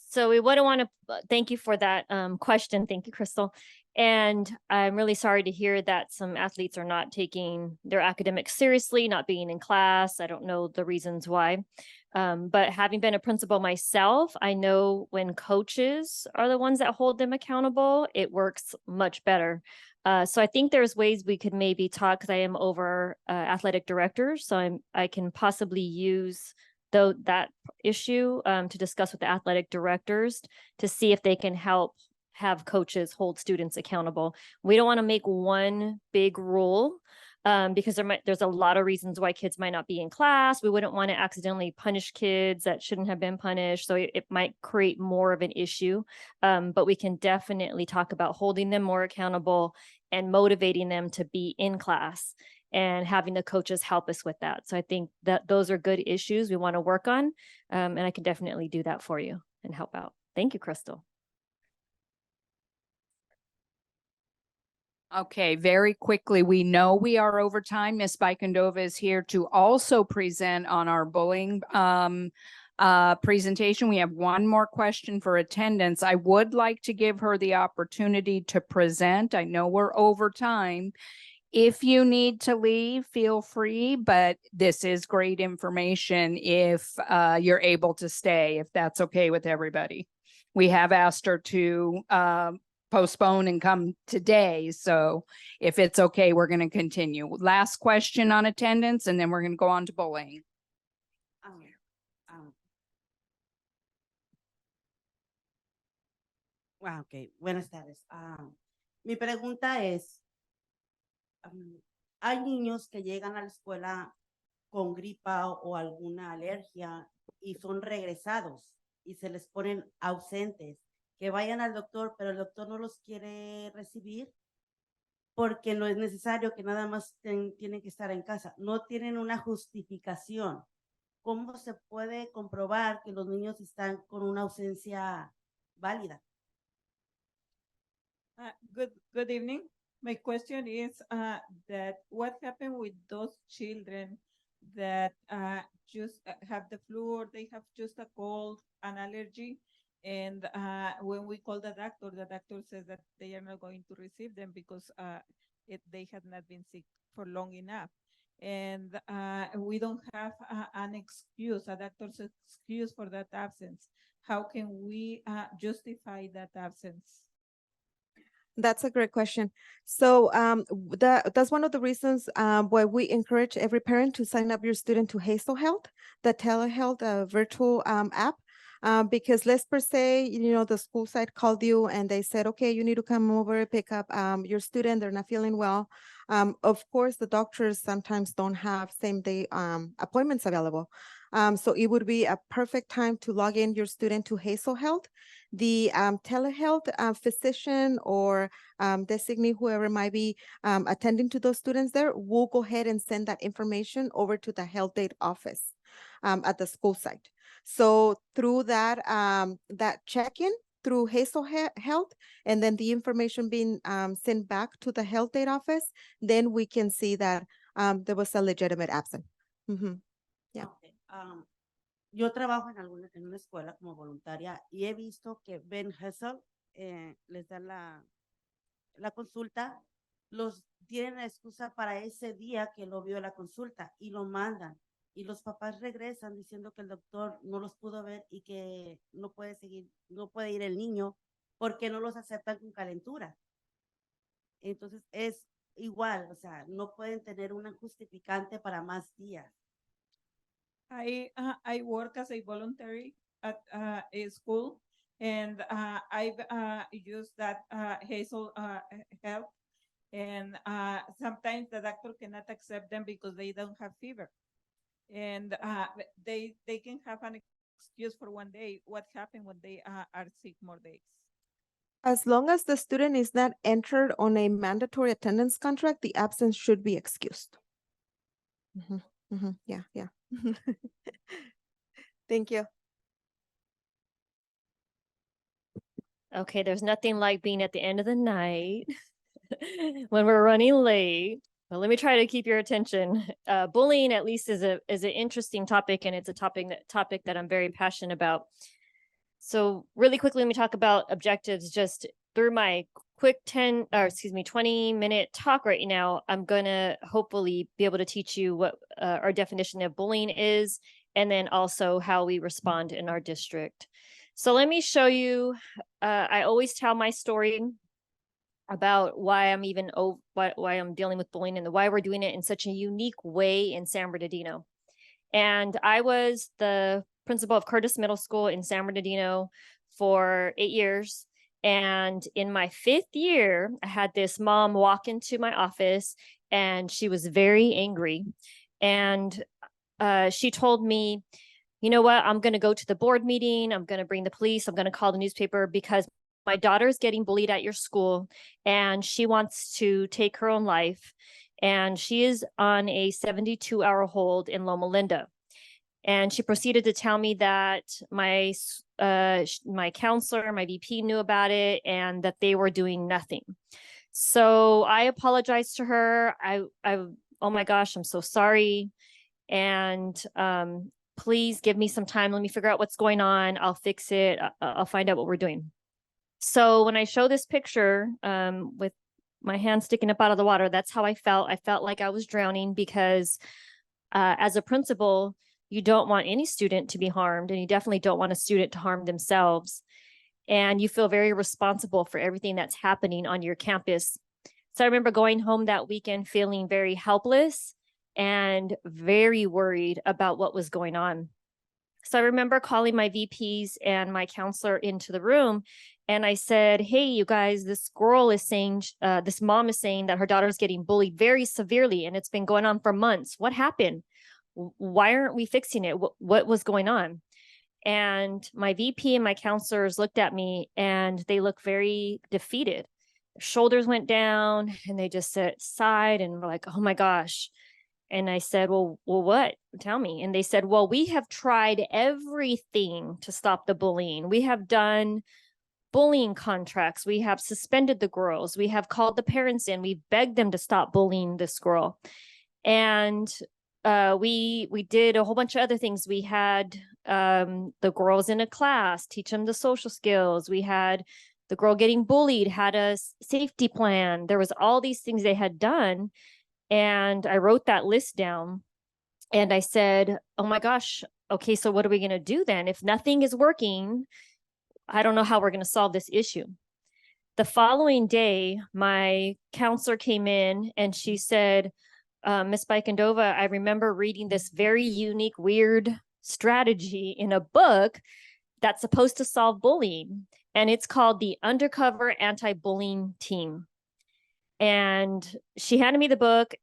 So we wouldn't want to thank you for that question. Thank you, Crystal. And I'm really sorry to hear that some athletes are not taking their academics seriously, not being in class. I don't know the reasons why. But having been a principal myself, I know when coaches are the ones that hold them accountable, it works much better. So I think there's ways we could maybe talk, because I am over athletic directors, so I can possibly use that issue to discuss with the athletic directors to see if they can help have coaches hold students accountable. We don't want to make one big rule because there's a lot of reasons why kids might not be in class. We wouldn't want to accidentally punish kids that shouldn't have been punished. So it might create more of an issue, but we can definitely talk about holding them more accountable and motivating them to be in class and having the coaches help us with that. So I think that those are good issues we want to work on. And I can definitely do that for you and help out. Thank you, Crystal. Okay, very quickly, we know we are over time. Ms. Beikendova is here to also present on our bullying presentation. We have one more question for attendance. I would like to give her the opportunity to present. I know we're over time. If you need to leave, feel free, but this is great information if you're able to stay, if that's okay with everybody. We have asked her to postpone and come today, so if it's okay, we're going to continue. Last question on attendance, and then we're going to go on to bullying. Wow, ok, buenas tardes. Mi pregunta es, hay niños que llegan a la escuela con gripa o alguna alergia y son regresados y se les ponen ausentes, que vayan al doctor, pero el doctor no los quiere recibir porque no es necesario, que nada más tienen que estar en casa. No tienen una justificación. ¿Cómo se puede comprobar que los niños están con una ausencia válida? Good evening. My question is that what happened with those children that just have the flu or they have just a cold, an allergy, and when we call the doctor says that they are not going to receive them because they had not been sick for long enough. And we don't have an excuse, a doctor's excuse for that absence. How can we justify that absence? That's a great question. So that's one of the reasons why we encourage every parent to sign up your student to Hazel Health, the telehealth virtual app. Because let's per se, you know, the school side called you and they said, okay, you need to come over, pick up your student, they're not feeling well. Of course, the doctors sometimes don't have same day appointments available. So it would be a perfect time to log in your student to Hazel Health. The telehealth physician or designee, whoever might be attending to those students there, will go ahead and send that information over to the health aid office at the school site. So through that, that check-in through Hazel Health, and then the information being sent back to the health aid office, then we can see that there was a legitimate absence. Yeah. Okay. Yo trabajo en una escuela como voluntaria y he visto que Ben Hazel les da la consulta, los tienen la excusa para ese día que lo vio la consulta y lo mandan. Y los papás regresan diciendo que el doctor no los pudo ver y que no puede ir el niño porque no los aceptan con calentura. Entonces es igual, o sea, no pueden tener una justificante para más días. I work as a voluntary at a school, and I've used that Hazel Health, and sometimes the doctor cannot accept them because they don't have fever, and they can have an excuse for one day. What happened when they are sick more days? As long as the student is not entered on a mandatory attendance contract, the absence should be excused. Yeah. Thank you. Okay, there's nothing like being at the end of the night when we're running late. But let me try to keep your attention. Bullying, at least, is an interesting topic, and it's a topic that I'm very passionate about. So really quickly, let me talk about objectives. Just through my quick 20-minute talk right now, I'm gonna hopefully be able to teach you what our definition of bullying is, and then also how we respond in our district. So let me show you, I always tell my story about why I'm dealing with bullying and why we're doing it in such a unique way in San Bernardino. And I was the principal of Curtis Middle School in San Bernardino for 8 years. And in my 5th year, I had this mom walk into my office and she was very angry. And she told me, you know what, I'm going to go to the board meeting. I'm going to bring the police. I'm going to call the newspaper because my daughter is getting bullied at your school and she wants to take her own life. And she is on a 72-hour hold in Loma Linda. And she proceeded to tell me that my counselor, my VP knew about it and that they were doing nothing. So I apologized to her. Oh my gosh, I'm so sorry. And please give me some time. Let me figure out what's going on. I'll fix it. I'll find out what we're doing. So when I show this picture with my hand sticking up out of the water, that's how I felt. I felt like I was drowning because as a principal, you don't want any student to be harmed, and you definitely don't want a student to harm themselves. And you feel very responsible for everything that's happening on your campus. So I remember going home that weekend feeling very helpless and very worried about what was going on. So I remember calling my VPs and my counselor into the room, and I said, hey, you guys, this girl is saying, this mom is saying that her daughter is getting bullied very severely, and it's been going on for months. What happened? Why aren't we fixing it? What was going on? And my VP and my counselors looked at me, and they looked very defeated. Their shoulders went down, and they just sighed and were like, oh my gosh. And I said, well, what? Tell me. And they said, well, we have tried everything to stop the bullying. We have done bullying contracts. We have suspended the girls. We have called the parents in. We begged them to stop bullying this girl. And we did a whole bunch of other things. We had the girls in a class, teach them the social skills. We had the girl getting bullied, had a safety plan. There was all these things they had done. And I wrote that list down, and I said, oh my gosh, okay, so what are we going to do then? If nothing is working, I don't know how we're going to solve this issue. The following day, my counselor came in and she said, Ms. Bikendova, I remember reading this very unique, weird strategy in a book that's supposed to solve bullying. And it's called the Undercover Anti-Bullying Team. And she handed me the book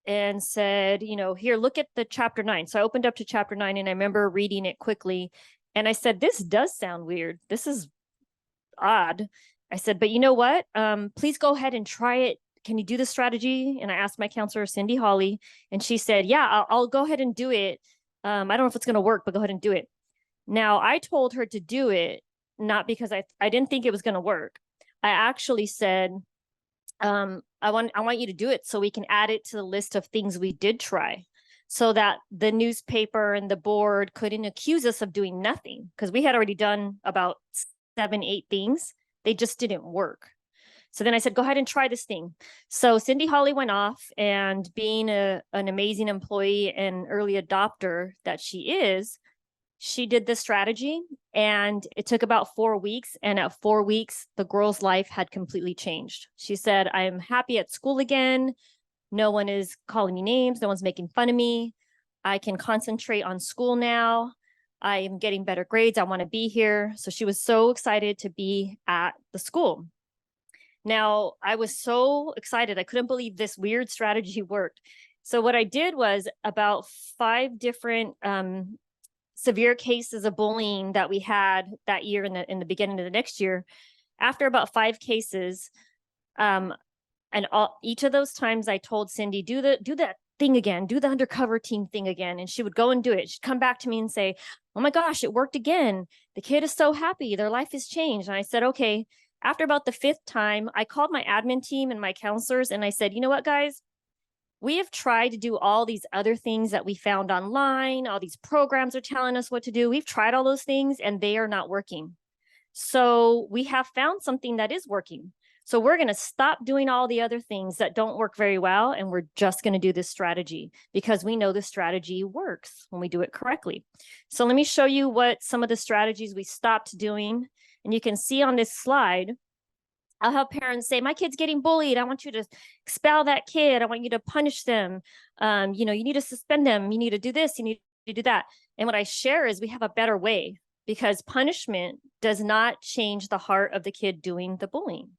and said, you know, here, look at the chapter 9. So I opened up to chapter 9, and I remember reading it quickly. And I said, this does sound weird. This is odd. I said, but you know what? Please go ahead and try it. Can you do the strategy? And I asked my counselor, Cindy Holly, and she said, yeah, I'll go ahead and do it. I don't know if it's going to work, but go ahead and do it. Now, I told her to do it, not because I didn't think it was going to work. I actually said, I want you to do it so we can add it to the list of things we did try, so that the newspaper and the board couldn't accuse us of doing nothing, because we had already done about 7-8 things. They just didn't work. So then I said, go ahead and try this thing. So Cindy Holly went off, and being an amazing employee and early adopter that she is, she did the strategy, and it took about 4 weeks. And at 4 weeks, the girl's life had completely changed. She said, I'm happy at school again. No one is calling me names. No one's making fun of me. I can concentrate on school now. I am getting better grades. I want to be here. So she was so excited to be at the school. Now, I was so excited. I couldn't believe this weird strategy worked. So what I did was about 5 different severe cases of bullying that we had that year in the beginning of the next year. After about 5 cases, each of those times I told Cindy, do that thing again, do the undercover team thing again. And she would go and do it. She'd come back to me and say, oh my gosh, it worked again. The kid is so happy. Their life has changed. And I said, okay. After about the 5th time, I called my admin team and my counselors, and I said, you know what, guys? We have tried to do all these other things that we found online. All these programs are telling us what to do. We've tried all those things, and they are not working. So we have found something that is working. So we're going to stop doing all the other things that don't work very well, and we're just going to do this strategy, because we know the strategy works when we do it correctly. So let me show you what some of the strategies we stopped doing. And you can see on this slide, I'll have parents say, my kid's getting bullied. I want you to expel that kid. I want you to punish them. You need to suspend them. You need to do this. You need to do that. And what I share is we have a better way, because punishment does not change the heart of the kid doing the bullying,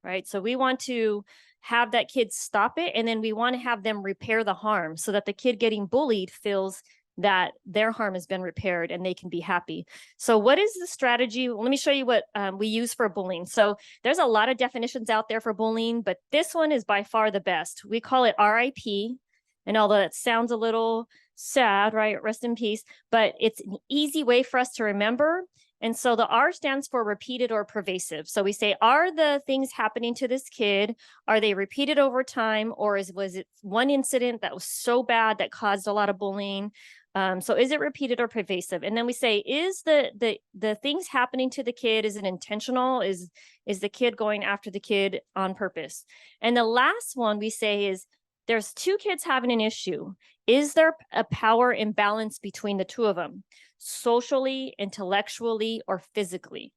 right? So we want to have that kid stop it. And then we want to have them repair the harm, so that the kid getting bullied feels that their harm has been repaired and they can be happy. So what is the strategy? Well, let me show you what we use for bullying. So there's a lot of definitions out there for bullying, but this one is by far the best. We call it RIP. And although it sounds a little sad, right? Rest in peace, but it's an easy way for us to remember. And so the R stands for repeated or pervasive. So we say, are the things happening to this kid, are they repeated over time, or was it one incident that was so bad that caused a lot of bullying? So is it repeated or pervasive? And then we say, is the things happening to the kid, is it intentional? Is the kid going after the kid on purpose? And the last one we say is, there's two kids having an issue. Is there a power imbalance between the two of them, socially, intellectually, or physically?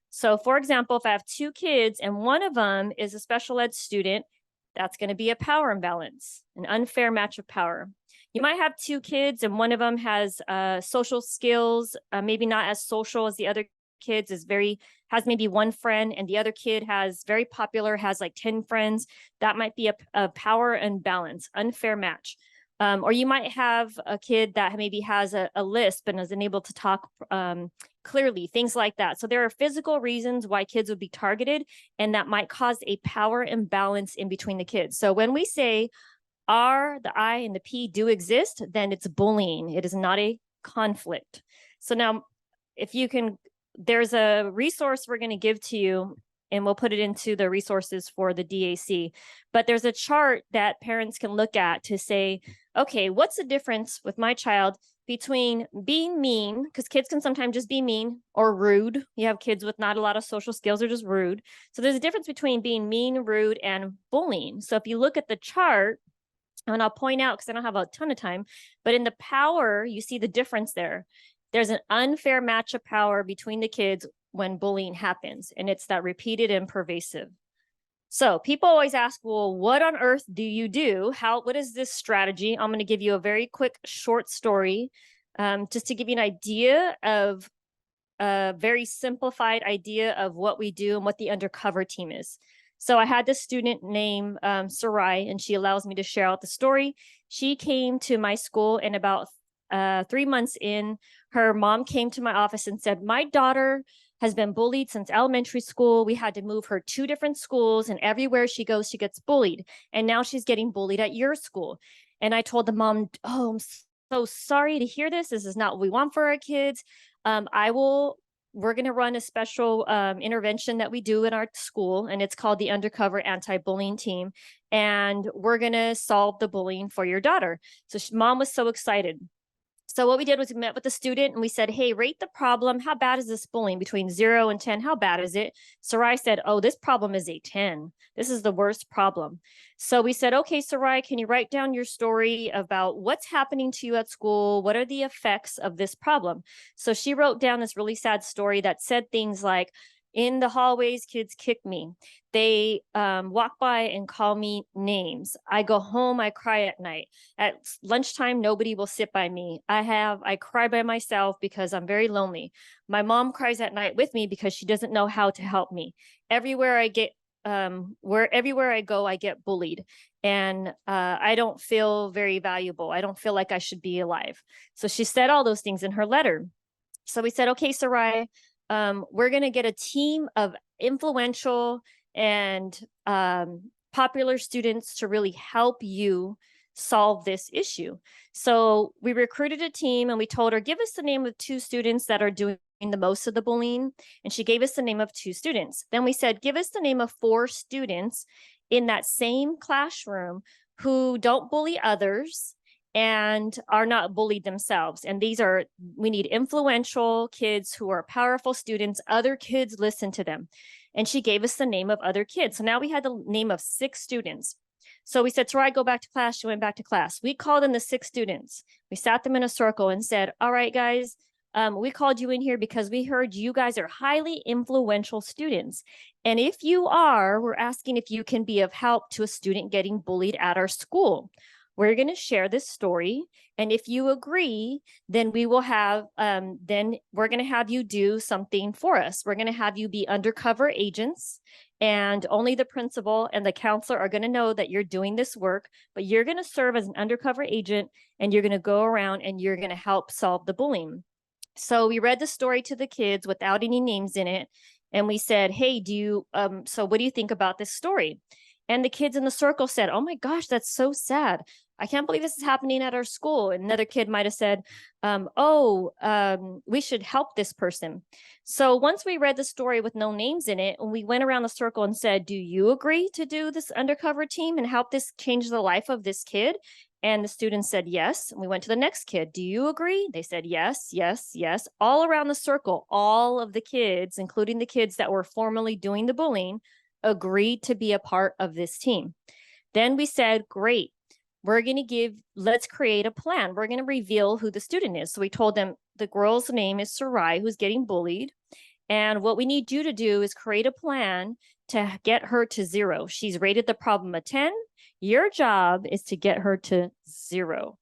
So for example, if I have two kids and one of them is a special ed student, that's going to be a power imbalance, an unfair match of power. You might have two kids and one of them has social skills, maybe not as social as the other kids, has maybe one friend, and the other kid has very popular, has like 10 friends. That might be a power imbalance, unfair match. Or you might have a kid that maybe has a lisp and is unable to talk clearly, things like that. So there are physical reasons why kids would be targeted, and that might cause a power imbalance in between the kids. So when we say R, the I, and the P do exist, then it's bullying. It is not a conflict. So now, if you can, there's a resource we're going to give to you, and we'll put it into the resources for the DAC. But there's a chart that parents can look at to say, okay, what's the difference with my child between being mean, because kids can sometimes just be mean, or rude. You have kids with not a lot of social skills or just rude. So there's a difference between being mean, rude, and bullying. So if you look at the chart, and I'll point out because I don't have a ton of time, but in the power, you see the difference there. There's an unfair match of power between the kids when bullying happens, and it's that repeated and pervasive. So people always ask, well, what on earth do you do? What is this strategy? I'm going to give you a very quick short story just to give you an idea of a very simplified idea of what we do and what the undercover team is. So I had this student named Sarai, and she allows me to share out the story. She came to my school, and about 3 months in, her mom came to my office and said, my daughter has been bullied since elementary school. We had to move her 2 different schools, and everywhere she goes, she gets bullied. And now she's getting bullied at your school. And I told the mom, oh, I'm so sorry to hear this. This is not what we want for our kids. We're going to run a special intervention that we do in our school, and it's called the Undercover Anti-Bullying Team. And we're going to solve the bullying for your daughter. So mom was so excited. So what we did was we met with the student and we said, hey, rate the problem. How bad is this bullying? Between 0 and 10, how bad is it? Sarai said, oh, this problem is a 10. This is the worst problem. So we said, okay, Sarai, can you write down your story about what's happening to you at school? What are the effects of this problem? So she wrote down this really sad story that said things like, in the hallways, kids kick me. They walk by and call me names. I go home, I cry at night. At lunchtime, nobody will sit by me. I cry by myself because I'm very lonely. My mom cries at night with me because she doesn't know how to help me. Everywhere I go, I get bullied. And I don't feel very valuable. I don't feel like I should be alive. So she said all those things in her letter. So we said, okay, Sarai, we're going to get a team of influential and popular students to really help you solve this issue. So we recruited a team and we told her, give us the name of 2 students that are doing the most of the bullying. And she gave us the name of 2 students. Then we said, give us the name of 4 students in that same classroom who don't bully others and are not bullied themselves. And we need influential kids who are powerful students. Other kids listen to them. And she gave us the name of other kids. So now we had the name of 6 students. So we said, Sarai, go back to class. She went back to class. We called in the 6 students. We sat them in a circle and said, all right, guys, we called you in here because we heard you guys are highly influential students. And if you are, we're asking if you can be of help to a student getting bullied at our school. We're going to share this story. And if you agree, then we will have, then we're going to have you do something for us. We're going to have you be undercover agents, and only the principal and the counselor are going to know that you're doing this work, but you're going to serve as an undercover agent, and you're going to go around and you're going to help solve the bullying. So we read the story to the kids without any names in it. And we said, hey, so what do you think about this story? And the kids in the circle said, oh my gosh, that's so sad. I can't believe this is happening at our school. And another kid might have said, we should help this person. So once we read the story with no names in it, and we went around the circle and said, do you agree to do this undercover team and help this change the life of this kid? And the students said yes. And we went to the next kid. Do you agree? They said yes, yes, yes. All around the circle, all of the kids, including the kids that were formerly doing the bullying, agreed to be a part of this team. Then we said, great, let's create a plan. We're going to reveal who the student is. So we told them the girl's name is Sarai, who's getting bullied. And what we need you to do is create a plan to get her to 0. She's rated the problem a 10. Your job is to get her to 0.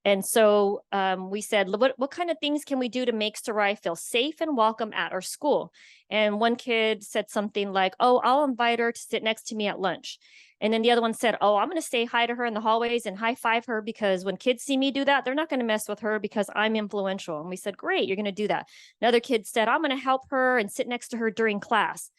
And so we said, what kind of things can we do to make Sarai feel safe and welcome at our school? And one kid said something like, oh, I'll invite her to sit next to me at lunch. And then the other one said, oh, I'm going to say hi to her in the hallways and high five her, because when kids see me do that, they're not going to mess with her because I'm influential. And we said, great, you're going to do that. Another kid said, I'm going to help her and sit next to her during class.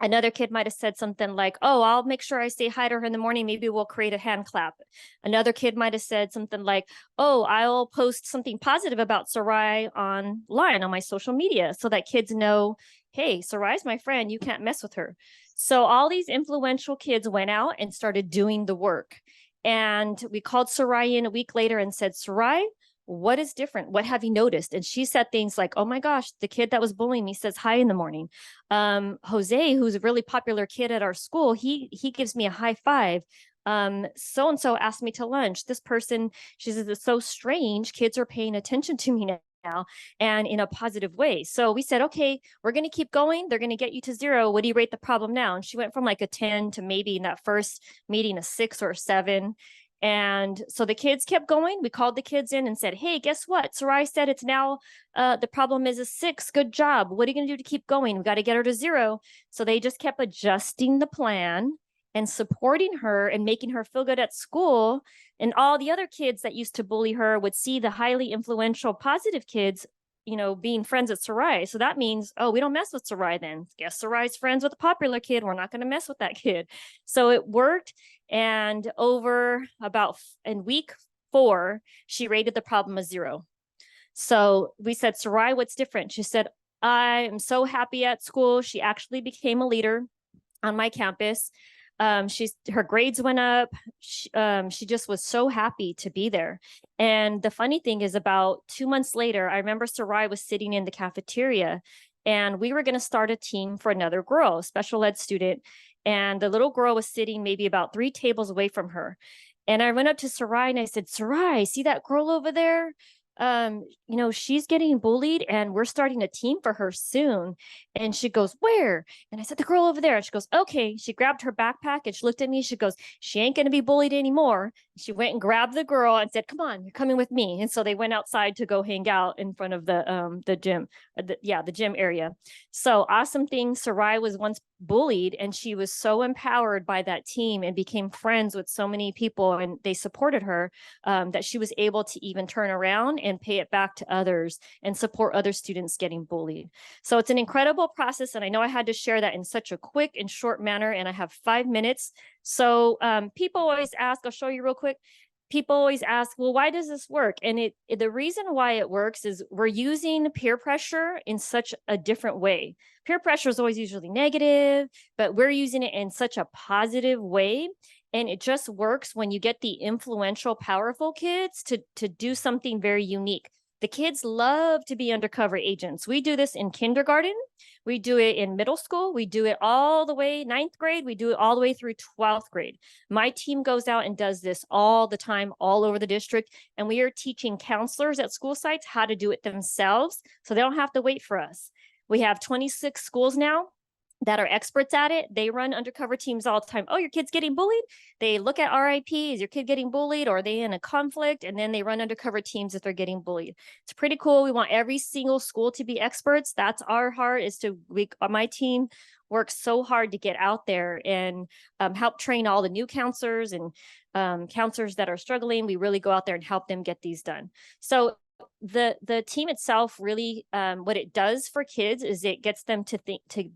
Another kid might have said something like, oh, I'll make sure I say hi to her in the morning. Maybe we'll create a hand clap. Another kid might have said something like, oh, I'll post something positive about Sarai online on my social media so that kids know, hey, Sarai's my friend. You can't mess with her. So all these influential kids went out and started doing the work. And we called Sarai in a week later and said, Sarai, what is different? What have you noticed? And she said things like, oh my gosh, the kid that was bullying me says hi in the morning. Jose, who's a really popular kid at our school, he gives me a high five. So-and-so asked me to lunch. This person, she says, it's so strange. Kids are paying attention to me now and in a positive way. So we said, okay, we're going to keep going. They're going to get you to 0. What do you rate the problem now? And she went from like a 10 to maybe in that first meeting, a 6 or a 7. And so the kids kept going. We called the kids in and said, hey, guess what? Sarai said it's now, the problem is a 6. Good job. What are you going to do to keep going? We got to get her to 0. So they just kept adjusting the plan and supporting her and making her feel good at school. And all the other kids that used to bully her would see the highly influential, positive kids, you know, being friends at Sarai. So that means, oh, we don't mess with Sarai then. Guess Sarai's friends with a popular kid. We're not going to mess with that kid. So it worked. And over about in week 4, she rated the problem a 0. So we said, Sarai, what's different? She said, I am so happy at school. She actually became a leader on my campus. Her grades went up. She just was so happy to be there. And the funny thing is, about 2 months later, I remember Sarai was sitting in the cafeteria and we were going to start a team for another girl, a special ed student. And the little girl was sitting maybe about 3 tables away from her. And I went up to Sarai and I said, Sarai, see that girl over there? You know, she's getting bullied and we're starting a team for her soon. And she goes, where? And I said, the girl over there. And she goes, okay. She grabbed her backpack and she looked at me. She goes, she ain't going to be bullied anymore. She went and grabbed the girl and said, come on, you're coming with me. And so they went outside to go hang out in front of the gym, the gym area. So awesome thing. Sarai was once bullied and she was so empowered by that team and became friends with so many people, and they supported her, that she was able to even turn around and pay it back to others and support other students getting bullied. So it's an incredible process. And I know I had to share that in such a quick and short manner, and I have 5 minutes. So people always ask, I'll show you real quick. People always ask, well, why does this work? And the reason why it works is we're using peer pressure in such a different way. Peer pressure is always usually negative, but we're using it in such a positive way. And it just works when you get the influential, powerful kids to do something very unique. The kids love to be undercover agents. We do this in kindergarten. We do it in middle school. We do it all the way 9th grade. We do it all the way through 12th grade. My team goes out and does this all the time, all over the district. And we are teaching counselors at school sites how to do it themselves, so they don't have to wait for us. We have 26 schools now that are experts at it. They run undercover teams all the time. Oh, your kid's getting bullied? They look at RIP. Is your kid getting bullied? Or are they in a conflict? And then they run undercover teams if they're getting bullied. It's pretty cool. We want every single school to be experts. That's our heart, is to, my team works so hard to get out there and help train all the new counselors and counselors that are struggling. We really go out there and help them get these done. So the team itself really, what it does for kids is it gets them to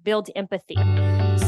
build empathy.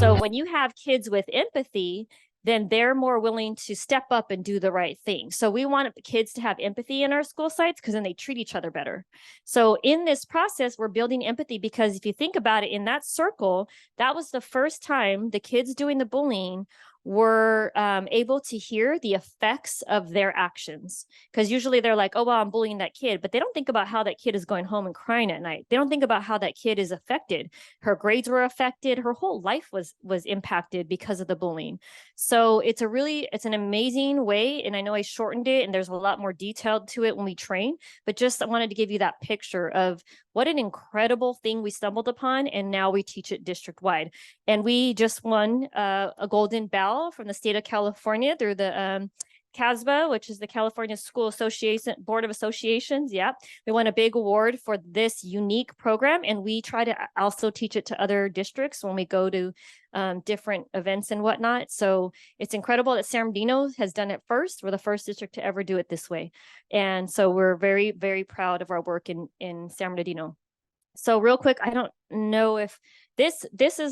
So when you have kids with empathy, then they're more willing to step up and do the right thing. So we want the kids to have empathy in our school sites, because then they treat each other better. So in this process, we're building empathy, because if you think about it, in that circle, that was the first time the kids doing the bullying were able to hear the effects of their actions. Because usually they're like, oh, well, I'm bullying that kid, but they don't think about how that kid is going home and crying at night. They don't think about how that kid is affected. Her grades were affected. Her whole life was impacted because of the bullying. So it's an amazing way. And I know I shortened it and there's a lot more detailed to it when we train, but just I wanted to give you that picture of what an incredible thing we stumbled upon. And now we teach it district wide. And we just won a golden bell from the state of California through the CASBA, which is the California School Association Board of Associations. Yeah, we won a big award for this unique program, and we try to also teach it to other districts when we go to different events and whatnot. So it's incredible that San Bernardino has done it first. We're the first district to ever do it this way, and so we're very, very proud of our work in San Bernardino. So real quick, I don't know if this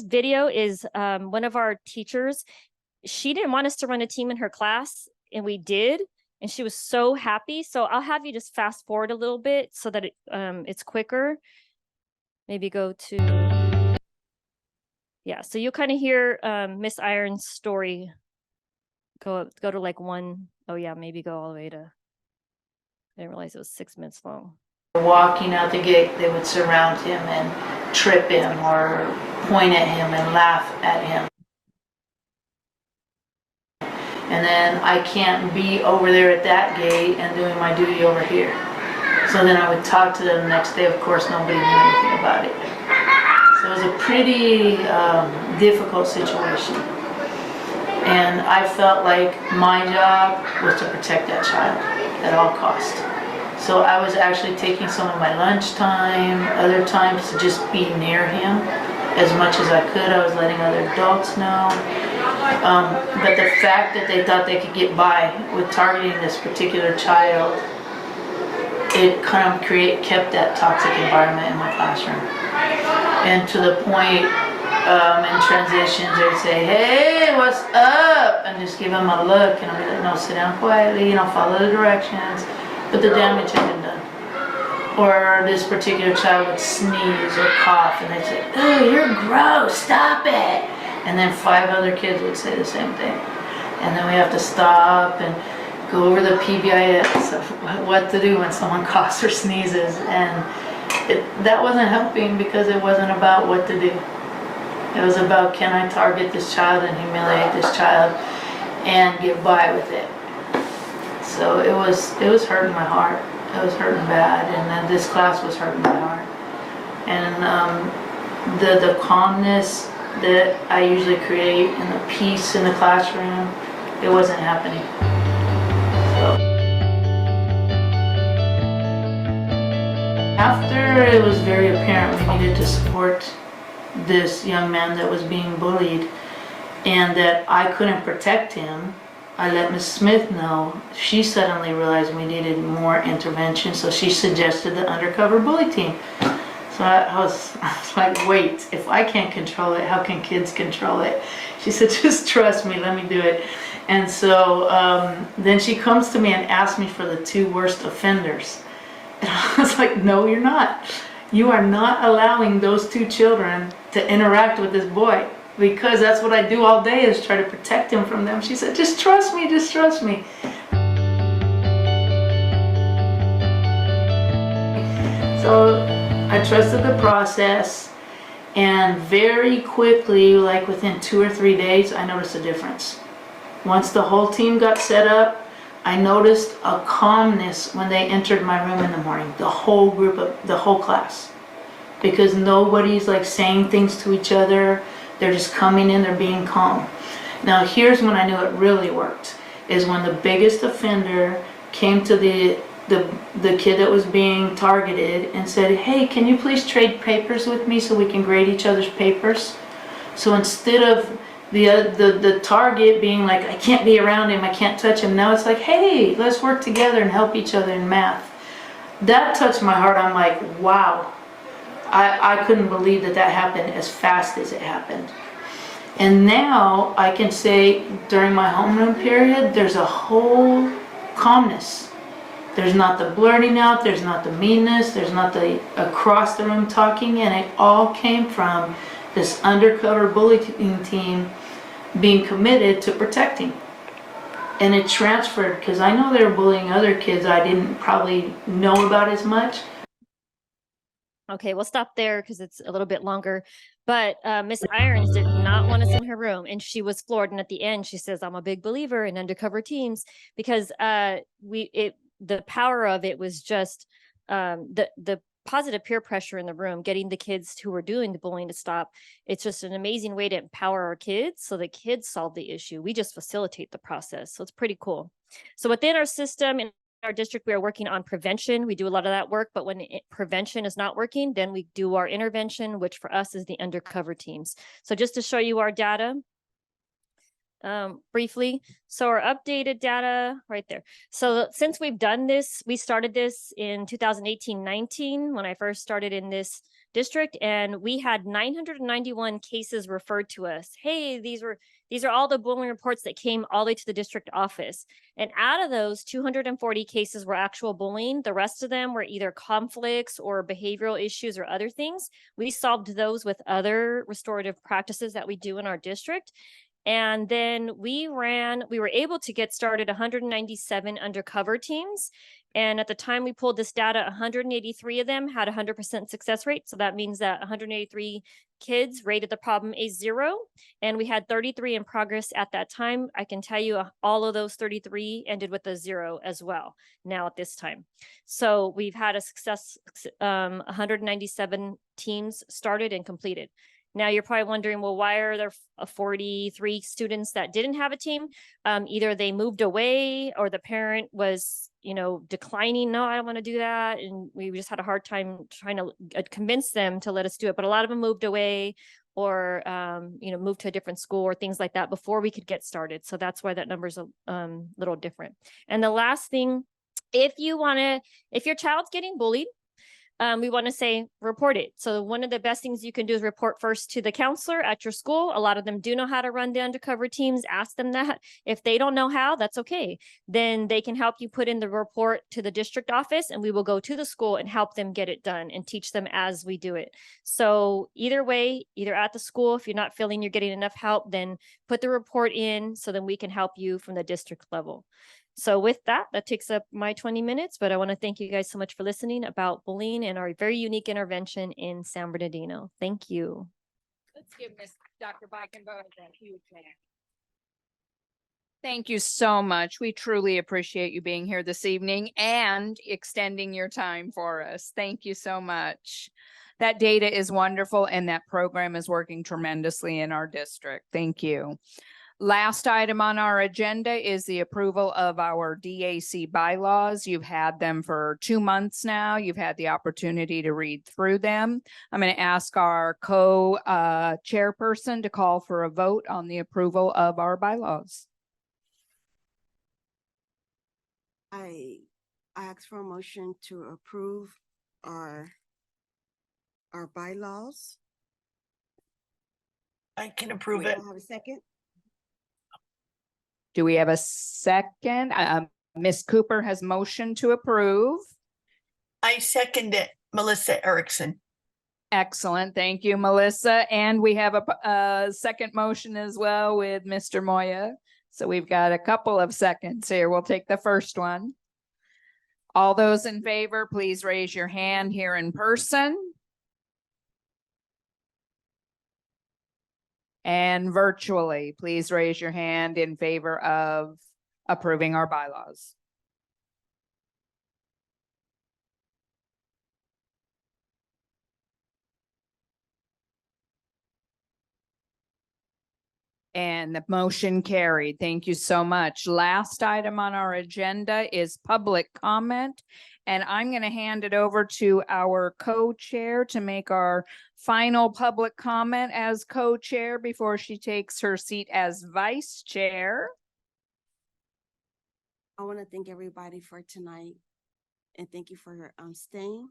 video is one of our teachers. She didn't want us to run a team in her class, and we did, and she was so happy. So I'll have you just fast forward a little bit so that it's quicker. Maybe go to, yeah. So you'll kind of hear Miss Iron's story. Go to like one. Oh yeah, maybe go all the way to. I didn't realize it was 6 minutes long. Walking out the gate, they would surround him and trip him or point at him and laugh at him. And then I can't be over there at that gate and doing my duty over here. So then I would talk to them the next day. Of course, nobody knew anything about it. So it was a pretty difficult situation. And I felt like my job was to protect that child at all costs. So I was actually taking some of my lunchtime, other times to just be near him as much as I could. I was letting other adults know. But the fact that they thought they could get by with targeting this particular child, it kind of kept that toxic environment in my classroom. And to the point in transitions, they'd say, hey, what's up? And just give them a look, and I'd be like, no, sit down quietly, follow the directions. But the damage had been done. Or this particular child would sneeze or cough, and they'd say, oh, you're gross, stop it. And then 5 other kids would say the same thing. And then we have to stop and go over the PBIS of what to do when someone coughs or sneezes. And that wasn't helping, because it wasn't about what to do. It was about, can I target this child and humiliate this child and get by with it? So it was hurting my heart. It was hurting bad, and then this class was hurting my heart. And the calmness that I usually create and the peace in the classroom, it wasn't happening. So after it was very apparent we needed to support this young man that was being bullied and that I couldn't protect him, I let Ms. Smith know. She suddenly realized we needed more intervention, so she suggested the undercover bully team. So I was like, wait, if I can't control it, how can kids control it? She said, just trust me, let me do it. And so then she comes to me and asks me for the 2 worst offenders. And I was like, no, you're not. You are not allowing those 2 children to interact with this boy, because that's what I do all day, is try to protect him from them. She said, just trust me, just trust me. So I trusted the process, and very quickly, like within 2 or 3 days, I noticed a difference. Once the whole team got set up, I noticed a calmness when they entered my room in the morning, the whole group of the whole class, because nobody's like saying things to each other. They're just coming in, they're being calm. Now here's when I knew it really worked, is when the biggest offender came to the kid that was being targeted and said, hey, can you please trade papers with me so we can grade each other's papers? So instead of the target being like, I can't be around him, I can't touch him, now it's like, hey, let's work together and help each other in math. That touched my heart. I'm like, wow. I couldn't believe that happened as fast as it happened. And now I can say during my homeroom period, there's a whole calmness. There's not the blurting out, there's not the meanness, there's not the across the room talking, and it all came from this undercover bullying team being committed to protecting. And it transferred, because I know they were bullying other kids I didn't probably know about as much. Okay, we'll stop there because it's a little bit longer. But Miss Irons did not want us in her room, and she was floored. And at the end, she says, "I'm a big believer in undercover teams," because the power of it was just the positive peer pressure in the room, getting the kids who were doing the bullying to stop. It's just an amazing way to empower our kids, so the kids solve the issue. We just facilitate the process, so it's pretty cool. So within our system, in our district, we are working on prevention. We do a lot of that work, but when prevention is not working, then we do our intervention, which for us is the undercover teams. So just to show you our data briefly. So our updated data right there. So since we've done this, we started this in 2018-19 when I first started in this district, and we had 991 cases referred to us. Hey, these are all the bullying reports that came all the way to the district office. And out of those, 240 cases were actual bullying. The rest of them were either conflicts or behavioral issues or other things. We solved those with other restorative practices that we do in our district. And then we were able to get started 197 undercover teams. And at the time we pulled this data, 183 of them had 100% success rate. So that means that 183 kids rated the problem a 0. And we had 33 in progress at that time. I can tell you all of those 33 ended with a 0 as well now at this time. So we've had a success, 197 teams started and completed. Now you're probably wondering, well, why are there 43 students that didn't have a team? Either they moved away or the parent was, declining. No, I don't want to do that. And we just had a hard time trying to convince them to let us do it. But a lot of them moved away or, moved to a different school or things like that before we could get started. So that's why that number is a little different. And the last thing, if your child's getting bullied, we want to say report it. So one of the best things you can do is report first to the counselor at your school. A lot of them do know how to run the undercover teams. Ask them that. If they don't know how, that's okay. Then they can help you put in the report to the district office, and we will go to the school and help them get it done and teach them as we do it. So either way, either at the school, if you're not feeling you're getting enough help, then put the report in so then we can help you from the district level. So with that takes up my 20 minutes, but I want to thank you guys so much for listening about bullying and our very unique intervention in San Bernardino. Thank you. Let's give Dr. Beikenbauer that huge hand. Thank you so much. We truly appreciate you being here this evening and extending your time for us. Thank you so much. That data is wonderful and that program is working tremendously in our district. Thank you. Last item on our agenda is the approval of our DAC bylaws. You've had them for 2 months now. You've had the opportunity to read through them. I'm going to ask our co-chairperson to call for a vote on the approval of our bylaws. I ask for a motion to approve our bylaws. I can approve Do I it. have a second? Do we have a second? Ms. Cooper has motioned to approve. I second it. Melissa Erickson. Excellent. Thank you, Melissa. And we have a second motion as well with Mr. Moya. So we've got a couple of seconds here. We'll take the first one. All those in favor, please raise your hand here in person. And virtually, please raise your hand in favor of approving our bylaws. And the motion carried. Thank you so much. Last item on our agenda is public comment. And I'm going to hand it over to our co-chair to make our final public comment as co-chair before she takes her seat as vice chair. I want to thank everybody for tonight and thank you for staying.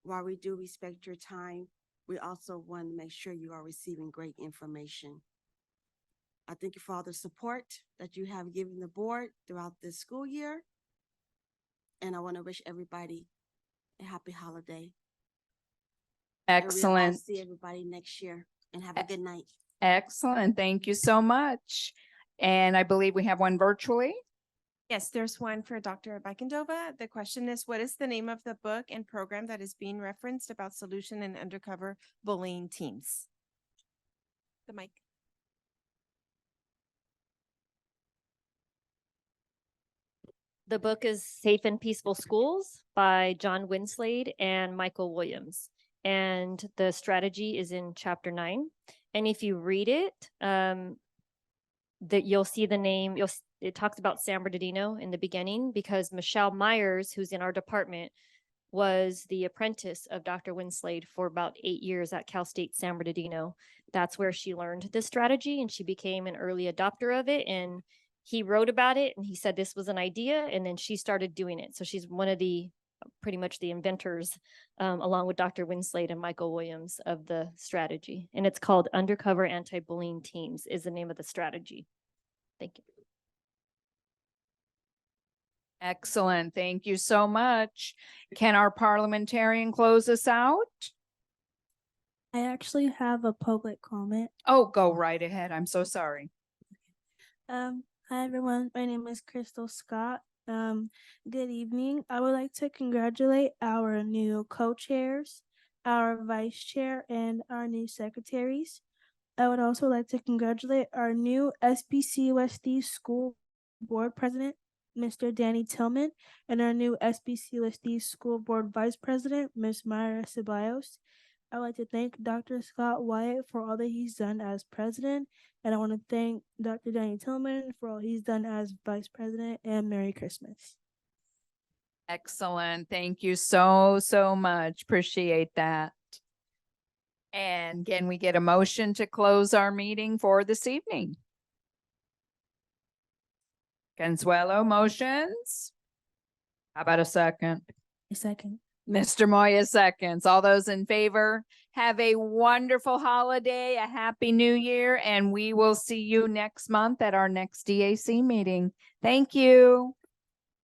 While we do respect your time, we also want to make sure you are receiving great information. I thank you for all the support that you have given the board throughout this school year. And I want to wish everybody a happy holiday. Excellent. See everybody next year and have a good night. Excellent. Thank you so much. And I believe we have one virtually. Yes, there's one for Dr. Bakendova. The question is, what is the name of the book and program that is being referenced about solution and undercover bullying teams? The mic. The book is Safe and Peaceful Schools by John Winslade and Michael Williams. And the strategy is in chapter 9. And if you read it, that you'll see the name, it talks about San Bernardino in the beginning, because Michelle Myers, who's in our department, was the apprentice of Dr. Winslade for about 8 years at Cal State San Bernardino. That's where she learned this strategy, and she became an early adopter of it. And he wrote about it, and he said this was an idea, and then she started doing it. So she's one of the pretty much the inventors, along with Dr. Winslade and Michael Williams, of the strategy. And it's called Undercover Anti-Bullying Teams is the name of the strategy. Thank you. Excellent. Thank you so much. Can our parliamentarian close us out? I actually have a public comment. Oh, go right ahead. I'm so sorry. Hi everyone, my name is Crystal Scott. Good evening. I would like to congratulate our new co-chairs, our vice chair, and our new secretaries. I would also like to congratulate our new SBCUSD School Board President, Mr. Danny Tillman, and our new SBCUSD School Board Vice President, Ms. Myra Ceballos. I would like to thank Dr. Scott Wyatt for all that he's done as president, and I want to thank Dr. Danny Tillman for all he's done as vice president, and Merry Christmas. Excellent. Thank you so, so much. Appreciate that. And can we get a motion to close our meeting for this evening? Consuelo motions. How about a second? A second. Mr. Moya seconds. All those in favor, have a wonderful holiday, a happy new year, and we will see you next month at our next DAC meeting. Thank you.